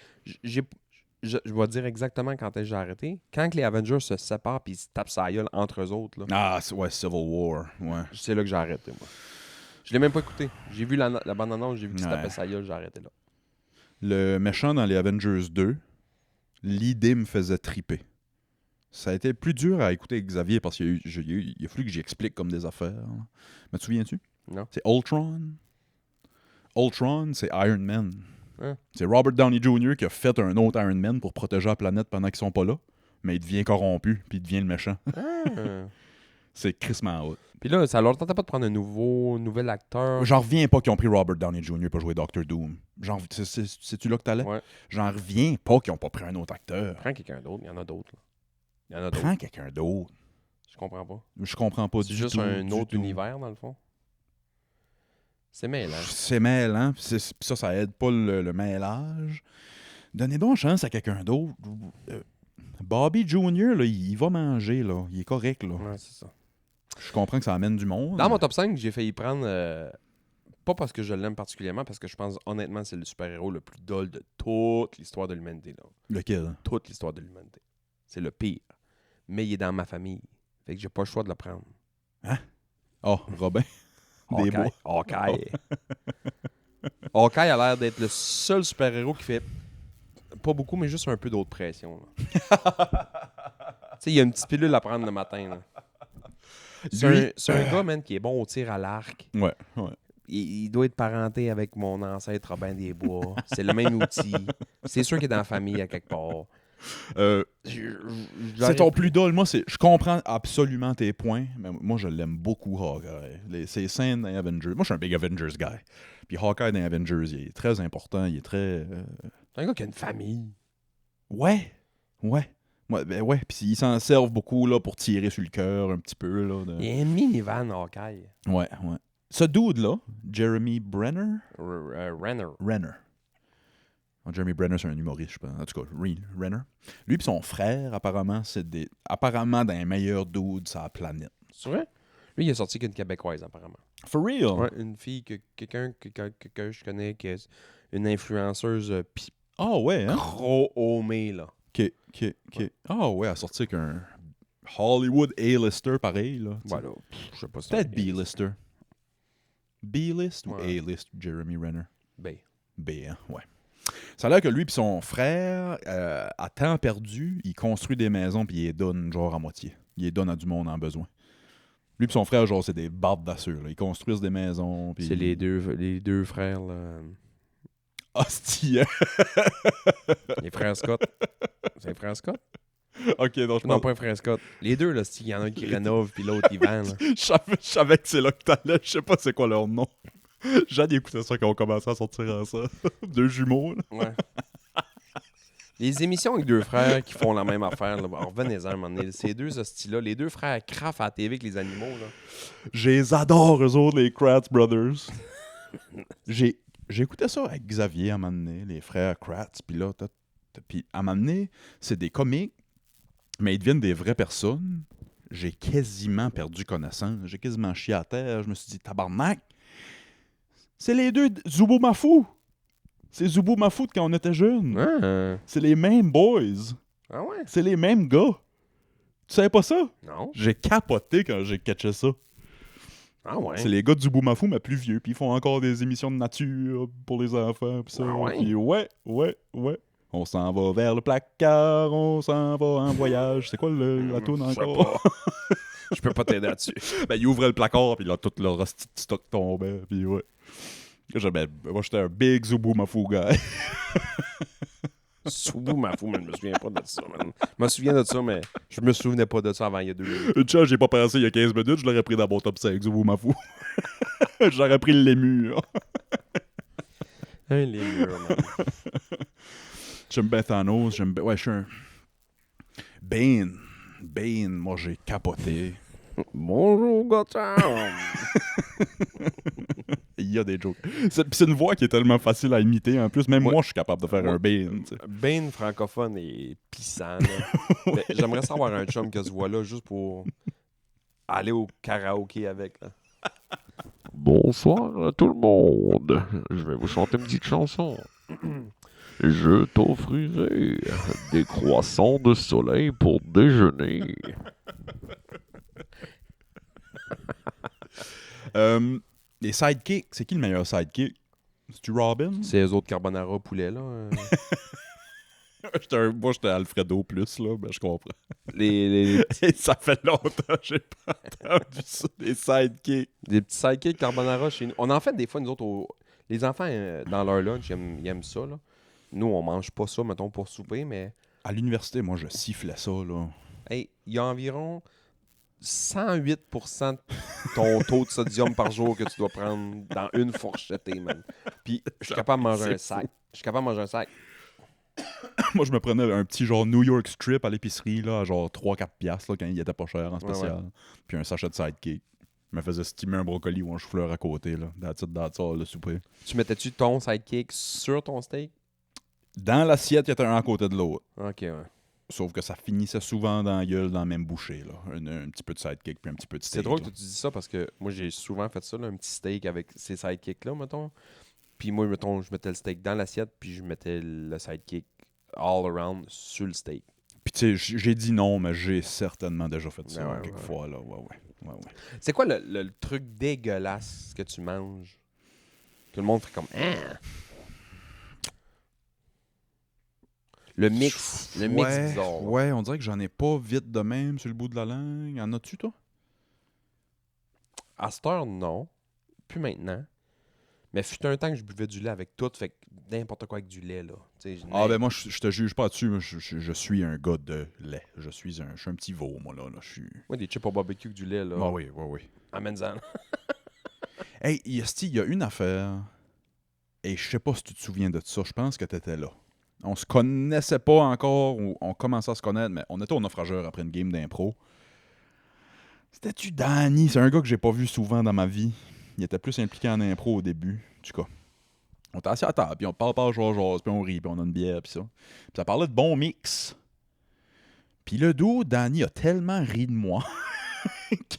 Je vais dire exactement quand est-ce que j'ai arrêté. Quand que les Avengers se séparent puis ils se tapent sa gueule entre eux autres, là, Ah, ouais, Civil War. Ouais. c'est là que j'ai arrêté, moi. Je l'ai même pas écouté. J'ai vu la bande-annonce, j'ai vu qu'il se Ouais. tapait sa gueule, j'ai arrêté là. Le méchant dans les Avengers 2, l'idée me faisait triper. Ça a été plus dur à écouter avec Xavier parce qu'il a fallu que j'y explique comme des affaires. Là. Mais te souviens-tu? Non. C'est Ultron. Ultron, c'est Iron Man. Hein? C'est Robert Downey Jr. qui a fait un autre Iron Man pour protéger la planète pendant qu'ils sont pas là. Mais il devient corrompu, puis il devient le méchant. Ah. C'est crissement hot. Puis là, ça leur tentait pas de prendre un nouvel acteur. J'en reviens pas qu'ils ont pris Robert Downey Jr. pour jouer Doctor Doom. C'est-tu là que t'allais? Ouais. J'en reviens pas qu'ils ont pas pris un autre acteur. Prends quelqu'un d'autre. Il y en a d'autres. Là. Il y en a d'autres. Prends quelqu'un d'autre. Je comprends pas. Je comprends pas C'est du juste tout. un du autre tout. univers, dans le fond. C'est mêlant. C'est mêlant. Puis ça aide pas le mêlage. Donnez donc chance à quelqu'un d'autre. Bobby Jr., là, il va manger, là. Il est correct, là. Ouais, c'est ça. Je comprends que ça amène du monde. Dans mon top 5, j'ai failli prendre... pas parce que je l'aime particulièrement, parce que je pense honnêtement c'est le super-héros le plus dull de toute l'histoire de l'humanité. Là. Lequel? Toute l'histoire de l'humanité. C'est le pire. Mais il est dans ma famille. Fait que j'ai pas le choix de le prendre. Oh, Robin. Des bois. Hawkeye. Hawkeye a l'air d'être le seul super-héros qui fait pas beaucoup, mais juste un peu d'autre pression. Tu sais, il y a une petite pilule à prendre le matin. Là. C'est un gars, man, qui est bon au tir à l'arc. Ouais. Il doit être parenté avec mon ancêtre Robin des Bois. C'est le même outil. C'est sûr qu'il est dans la famille à quelque part. C'est ton plus dull. Moi, je comprends absolument tes points, mais moi, je l'aime beaucoup, Hawkeye. Ses scènes dans Avengers. Moi, je suis un big Avengers guy. Puis Hawkeye dans Avengers, il est très important. Il est très... C'est un gars qui a une famille. Ouais. Puis ils s'en servent beaucoup là, pour tirer sur le cœur un petit peu. Là, Il y a un minivan Hawkeye. Ouais. Ce dude-là, Jeremy Renner. Renner. Jeremy Renner, c'est un humoriste, je pense. En tout cas, Renner. Lui et son frère, apparemment, c'est apparemment dans les meilleurs dudes sur la planète. C'est vrai? Lui, il a sorti qu'une Québécoise, apparemment. For real? Ouais, une fille, quelqu'un que je connais, qui est une influenceuse Ah ouais, hein? pro-homée, là. OK. Ah ouais, elle a sorti avec un Hollywood A-lister pareil, là. Voilà. Je sais pas si Peut-être B-lister. B-list ou Ouais. A-list, Jeremy Renner? B. B, hein? Ouais. Ça a l'air que lui et son frère, à temps perdu, il construit des maisons puis il les donne genre à moitié. Il les donne à du monde en besoin. Lui et son frère, genre, c'est des bardes d'assure. Ils construisent des maisons. Puis... C'est les deux frères, là. Hostie! Les frères Scott. C'est les frères Scott? Ok, donc je Non, pense... pas les frères Scott. Les deux, là, il y en a un qui rénove, puis l'autre, il vend, là. Je savais que c'est là que t'allais. Je sais pas c'est quoi leur nom. J'ai écouté ça quand on commençait à sortir ensemble. Deux jumeaux, là. Ouais. Les émissions avec deux frères qui font la même affaire, là, revenez-en un moment donné. Ces deux hosties-là, les deux frères craft à la TV avec les animaux, là. Je les adore, eux autres, les Kratz Brothers. J'ai écouté ça avec Xavier à un moment donné, les frères Kratz. Puis là, puis à un moment donné, c'est des comiques, mais ils deviennent des vraies personnes. J'ai quasiment perdu connaissance. J'ai quasiment chié à terre. Je me suis dit, tabarnak, c'est les deux Zubo Mafou. C'est Zubo Mafou de quand on était jeunes. Ah, C'est les mêmes boys. ah ouais? C'est les mêmes gars. Tu savais pas ça? Non. J'ai capoté quand j'ai catché ça. Ah ouais? C'est les gars du Boumafou, mais plus vieux. Puis ils font encore des émissions de nature pour les enfants. Puis ça. Ah ouais? Puis ouais. On s'en va vers le placard, on s'en va en voyage. C'est quoi la toune Je sais encore? pas. Je peux pas t'aider là-dessus. Ben, ils ouvraient le placard, puis là, tout leur hostie de stock tombait. Puis ouais. Moi, j'étais un big Zubu Mafou guy. Soubou m'a fou, mais je me souviens pas de ça, man. Je me souviens de ça, mais je me souvenais pas de ça avant il y a 2 minutes. Une chance, j'ai pas pensé il y a 15 minutes, je l'aurais pris dans mon top 5, Zubu Mafou. J'aurais pris le lémur. Les murs, man. J'aime bien Thanos, ouais, je suis un... Bane, moi, j'ai capoté. Bonjour, Gotham! Il y a des jokes. C'est une voix qui est tellement facile à imiter. En plus, même Ouais. moi, je suis capable de faire Ouais. un Bane. Tu sais. Bane francophone est plissant, là. Mais j'aimerais savoir un chum qui a ce voix-là juste pour aller au karaoké avec, là. Bonsoir à tout le monde. Je vais vous chanter une petite chanson. Je t'offrirai des croissants de soleil pour déjeuner. Les sidekicks, c'est qui le meilleur sidekick? C'est-tu Robin? C'est les autres carbonara poulet, là. Moi, j'étais Alfredo plus, là, ben je comprends. Les Ça fait longtemps que j'ai pas entendu ça, des sidekicks. petits sidekicks carbonara chez nous. On en fait des fois, nous autres, les enfants, dans leur lunch, ils aiment ça, là. Nous, on mange pas ça, mettons, pour souper, mais... À l'université, moi, je sifflais ça, là. Hey, il y a environ 108% de ton taux de sodium par jour que tu dois prendre dans une fourchetée, man. Puis je suis capable de manger un sac. Je suis capable de manger un sac. Moi, je me prenais un petit genre New York Strip à l'épicerie, là, à genre 3-4 piastres, là, quand il était pas cher en spécial. Ouais. Puis un sachet de sidekick. Je me faisais steamer un brocoli ou un chou-fleur à côté, là. That's all, le souper. Tu mettais-tu ton sidekick sur ton steak? Dans l'assiette, il y était un à côté de l'autre. Ok, ouais. Sauf que ça finissait souvent dans la gueule, dans la même bouchée, là. Un petit peu de sidekick puis un petit peu de steak. C'est drôle que là. tu dis ça parce que moi, j'ai souvent fait ça, là, un petit steak avec ces sidekicks-là, mettons. Puis moi, mettons, je mettais le steak dans l'assiette, puis je mettais le sidekick all around sur le steak. Puis tu sais, j'ai dit non, mais j'ai certainement déjà fait ça Ouais, quelques ouais. fois, là. Ouais. C'est quoi le truc dégueulasse que tu manges? Que le monde fait comme... Ah! Le mix bizarre. Ouais, on dirait que j'en ai pas vite de même sur le bout de la langue. En as-tu, toi? À cette heure, non. Plus maintenant. Mais fut un temps que je buvais du lait avec tout, fait que n'importe quoi avec du lait, là. Ah ben moi, je te juge pas dessus, moi, je suis un gars de lait. Je suis un petit veau, moi, là. Je suis... Moi, des chips au barbecue avec du lait, là. Ah oui. Amène-en. Hey, il y a une affaire, et je sais pas si tu te souviens de ça, je pense que t'étais là. On se connaissait pas encore, ou on commençait à se connaître, mais on était au naufrageur après une game d'impro. C'était-tu Danny? C'est un gars que j'ai pas vu souvent dans ma vie. Il était plus impliqué en impro au début, en tout cas. On était assis à table, puis on parle, genre, puis on rit, puis on a une bière, puis ça. Puis ça parlait de bon mix. Puis le dos, Danny a tellement ri de moi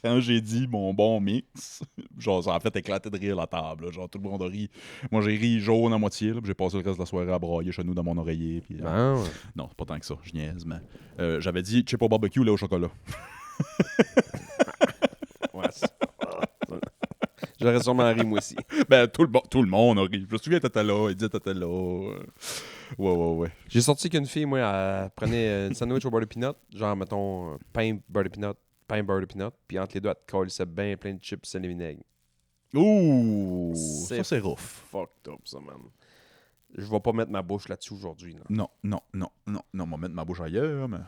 quand j'ai dit mon bon mix. Genre, ça a fait éclater de rire la table. Là. Genre, tout le monde a ri. Moi, j'ai ri jaune à moitié, là, puis j'ai passé le reste de la soirée à brailler chez nous dans mon oreiller. Puis, Ah, ouais. non, c'est pas tant que ça, je niaise, mais j'avais dit chip au barbecue, lait au chocolat. Ouais, j'aurais sûrement ri, moi aussi. Ben, tout le monde a ri. Je me souviens, t'étais là, Edith était là. Ouais. J'ai sorti qu'une fille, moi, elle prenait un sandwich au beurre de peanut, genre, mettons, pain, beurre de peanut, puis entre les deux, elle te collait bien plein de chips, sel et vinaigre. Ouh, C'est ça c'est rough. Fucked up, ça, man. Je vais pas mettre ma bouche là-dessus aujourd'hui, là. Non, on va mettre ma bouche ailleurs, mais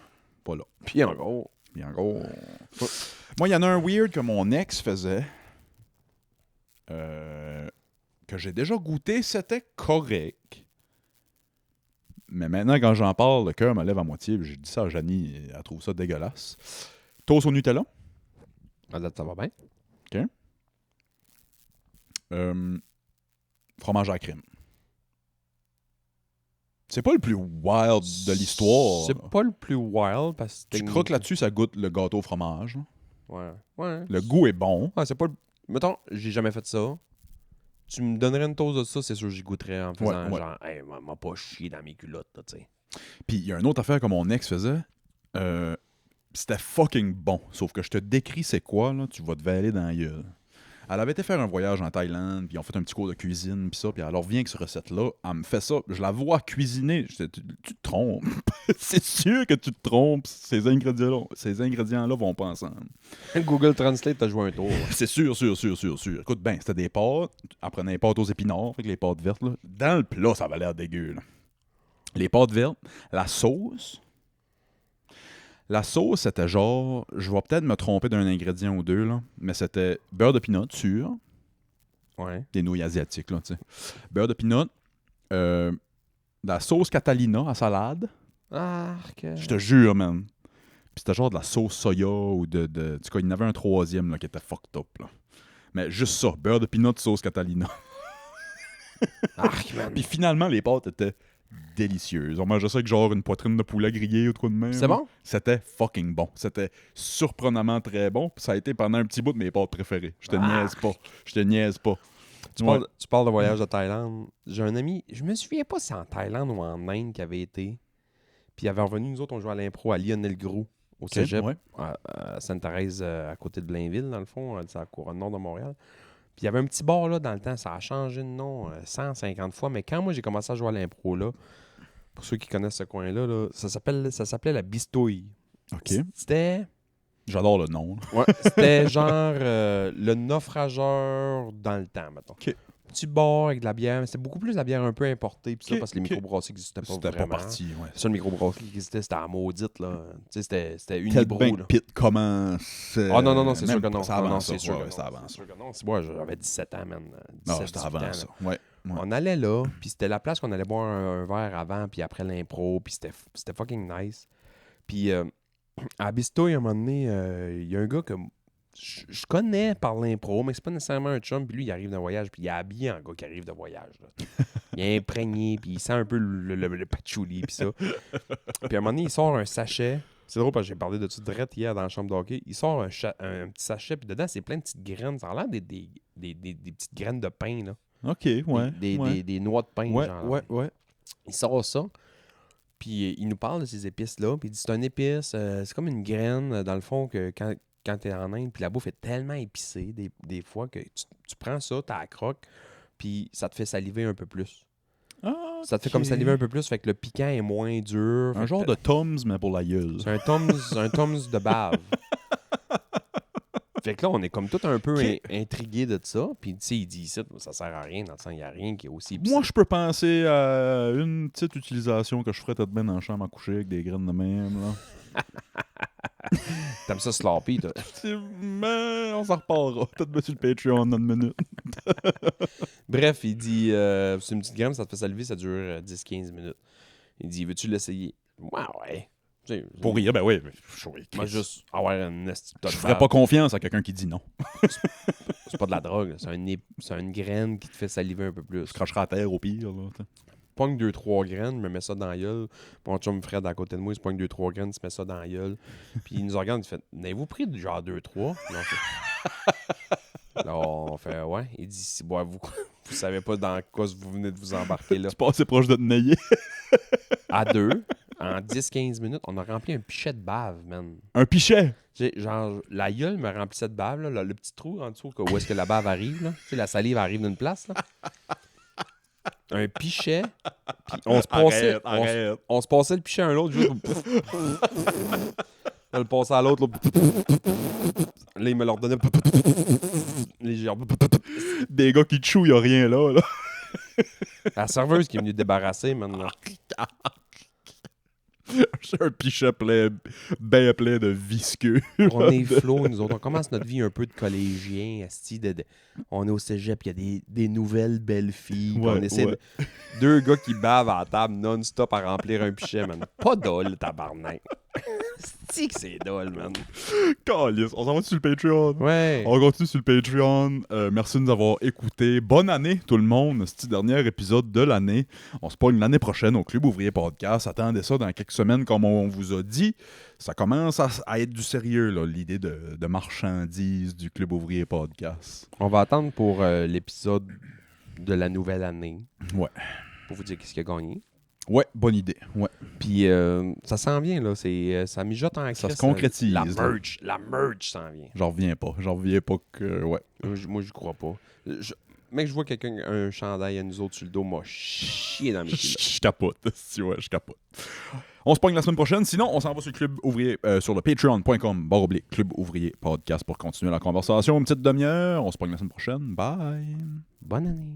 pas là. Puis en gros, Puis en gros, moi, il y en a un weird que mon ex faisait, que j'ai déjà goûté, c'était correct. Mais maintenant, quand j'en parle, le cœur me lève à moitié. J'ai dit ça à Janie, et elle trouve ça dégueulasse. Toast au Nutella. à date, ça va bien. Fromage à la crème. C'est pas le plus wild de l'histoire. C'est pas le plus wild parce que Tu croques là-dessus, ça goûte le gâteau au fromage. Là. Ouais. Le goût est bon. Ouais, c'est pas le... Mettons, j'ai jamais fait ça. Tu me donnerais une dose de ça, c'est sûr que j'y goûterais en faisant Ouais. genre, hey, m'a pas chié dans mes culottes, là, tu sais. Puis il y a une autre affaire que mon ex faisait. C'était fucking bon. Sauf que je te décris c'est quoi, là, tu vas te valer dans la gueule. Elle avait été faire un voyage en Thaïlande, puis on fait un petit cours de cuisine, puis ça, puis elle revient avec cette recette-là. Elle me fait ça, je la vois cuisiner. Je dis, tu te trompes. C'est sûr que tu te trompes. Ces ingrédients-là vont pas ensemble. Google Translate t'a joué un tour. C'est sûr. Écoute, ben, c'était des pâtes. Elle prenait les pâtes aux épinards, avec les pâtes vertes, là. Dans le plat, ça avait l'air dégueu, là. Les pâtes vertes, la sauce. La sauce, c'était genre, je vais peut-être me tromper d'un ingrédient ou deux, là, mais c'était beurre de pinot sûr, Ouais. des nouilles asiatiques, là, tu sais. Beurre de pinot, la sauce Catalina à salade, je te jure, man. Puis c'était genre de la sauce soya ou de... En tout cas, il y en avait un troisième, là, qui était fucked up, là. Mais juste ça, beurre de pinot, sauce Catalina. Man. Puis finalement, les pâtes étaient délicieuses. On mangeait ça avec genre une poitrine de poulet grillée ou de quoi de même. C'est bon? C'était fucking bon. C'était surprenamment très bon. Puis ça a été pendant un petit bout de mes pâtes préférées. Je te niaise pas. Tu parles de voyage de Thaïlande. J'ai un ami, je me souviens pas si c'est en Thaïlande ou en Inde qu'il avait été. Puis il avait revenu, nous autres, on jouait à l'impro à Lionel Gros, au cégep, ouais. à Sainte-Thérèse, à côté de Blainville, dans le fond, c'est à la couronne nord de Montréal. Puis il y avait un petit bar là dans le temps, ça a changé de nom 150 fois, mais quand moi j'ai commencé à jouer à l'impro là, pour ceux qui connaissent ce coin-là, là, ça s'appelait la Bistouille. OK. C'était... J'adore le nom. Ouais, c'était genre le naufrageur dans le temps, mettons. OK. petit bar avec de la bière. Mais c'était beaucoup plus de la bière un peu importée. Puis ça, Ok, parce que les ok. microbrasseries n'existaient pas C'était pas vraiment. parti, ouais. La seule microbrasserie qui existait, c'était à Maudite, là. Tu sais, c'était Quel Unibroue, bain là. Pit commence. Ah non, c'est sûr que non. Ça Non, non, avance, c'est sûr ouais, que ça non. avance. C'est sûr que non. C'est moi, j'avais 17 ans, man. Non, 17, c'était 18 ans, avant là. ça. Ouais. On allait là, puis c'était la place qu'on allait boire un verre avant, puis après l'impro, puis c'était fucking nice. Puis à Bisto, il y a un moment donné, il y a un gars que je connais par l'impro, mais c'est pas nécessairement un chum, puis lui, il arrive d'un voyage, puis il est habillé en gars qui arrive de voyage. Là. Il est imprégné, puis il sent un peu le patchouli, puis ça. Puis à un moment donné, il sort un sachet. C'est drôle parce que j'ai parlé de tout drette hier dans la chambre d'hockey. Il sort un petit sachet, puis dedans, c'est plein de petites graines. Ça a l'air des petites graines de pain, là. OK, ouais. Des noix de pain, Ouais, genre. ouais. Il sort ça, puis il nous parle de ces épices-là, puis il dit c'est une épice, c'est comme une graine, dans le fond, que quand t'es en Inde, puis la bouffe est tellement épicée, des fois, que tu prends ça, t'as la croque, puis ça te fait saliver un peu plus. Ah, Ça te fait comme saliver un peu plus, fait que le piquant est moins dur. Un fait genre que de Tums, mais pour la gueule. C'est un Tums de bave. Fait que là, on est comme tout un peu Ok. intrigué de ça. Puis, tu sais, il dit ici, ça sert à rien. Dans le sens, il n'y a rien qui est aussi épicé. Moi, je peux penser à une petite utilisation que je ferais peut-être bien dans la chambre à coucher avec des graines de même, là. T'aimes ça sloppy, toi. Mais on s'en reparlera. Peut-être mettre sur le Patreon dans une minute. Bref, il dit, c'est une petite graine, ça te fait saliver, ça dure 10-15 minutes. Il dit, veux-tu l'essayer? Ouais. Tu sais, Pour rire, ben oui. Moi, juste avoir un esti de Je ferais pas confiance à quelqu'un qui dit non. C'est pas de la drogue, là. C'est une graine qui te fait saliver un peu plus. Je cracherais à terre au pire, là. T'sais. Pogne 2-3 graines, je me mets ça dans la gueule. Mon chum Fred à côté de moi, il se pogne 2-3 graines, il se met ça dans la gueule. Puis il nous regarde, il fait n'avez-vous pris du genre 2-3 Là, on fait ouais. Il dit si bois vous savez pas dans quoi vous venez de vous embarquer là. Tu passes proche de te nailler. À deux, en 10-15 minutes, on a rempli un pichet de bave, man. Un pichet. Tu sais, genre, la gueule me remplissait de bave, là, le petit trou en dessous, où est-ce que la bave arrive, là. Tu sais, la salive arrive d'une place, là. Un pichet, puis on se passait... Arrête. On se passait le pichet à un l'autre, juste... On le passait à l'autre, là. Là, il me leur donnait... Les genre... Des gars qui te chouent, y'a rien là. La serveuse qui est venue débarrasser, maintenant. C'est un pichet bien plein de visqueux. On est flots, nous autres. On commence notre vie un peu de collégien. Asti, on est au cégep, il y a des nouvelles belles filles. Puis Ouais, on essaie ouais. deux gars qui bavent à la table non-stop à remplir un pichet, man. Pas dole, tabarnak. C'est que c'est dole, man. Calice, on s'en va sur le Patreon. Ouais. On continue sur le Patreon. Merci de nous avoir écoutés. Bonne année, tout le monde. C'est le dernier épisode de l'année. On se pogne l'année prochaine au Club Ouvrier Podcast. Attendez ça dans quelques semaines, comme on vous a dit. Ça commence à être du sérieux, là, l'idée de marchandise du Club Ouvrier Podcast. On va attendre pour l'épisode de la nouvelle année. Ouais. Pour vous dire qu'est-ce qu'il a gagné. Ouais, bonne idée. Ouais. Puis ça s'en vient, là. Ça mijote en Ça se crise, concrétise, La là. merch s'en vient. J'en reviens pas que... Ouais. Moi, je crois pas. Mec, je vois quelqu'un, un chandail à nous autres sur le dos, m'a chié dans mes culottes. Je capote. Si, ouais, je capote. On se pogne la semaine prochaine. Sinon, on s'en va sur le Club Ouvrier, sur le patreon.com// Club Ouvrier Podcast pour continuer la conversation. Une petite demi-heure. On se pogne la semaine prochaine. Bye. Bonne année.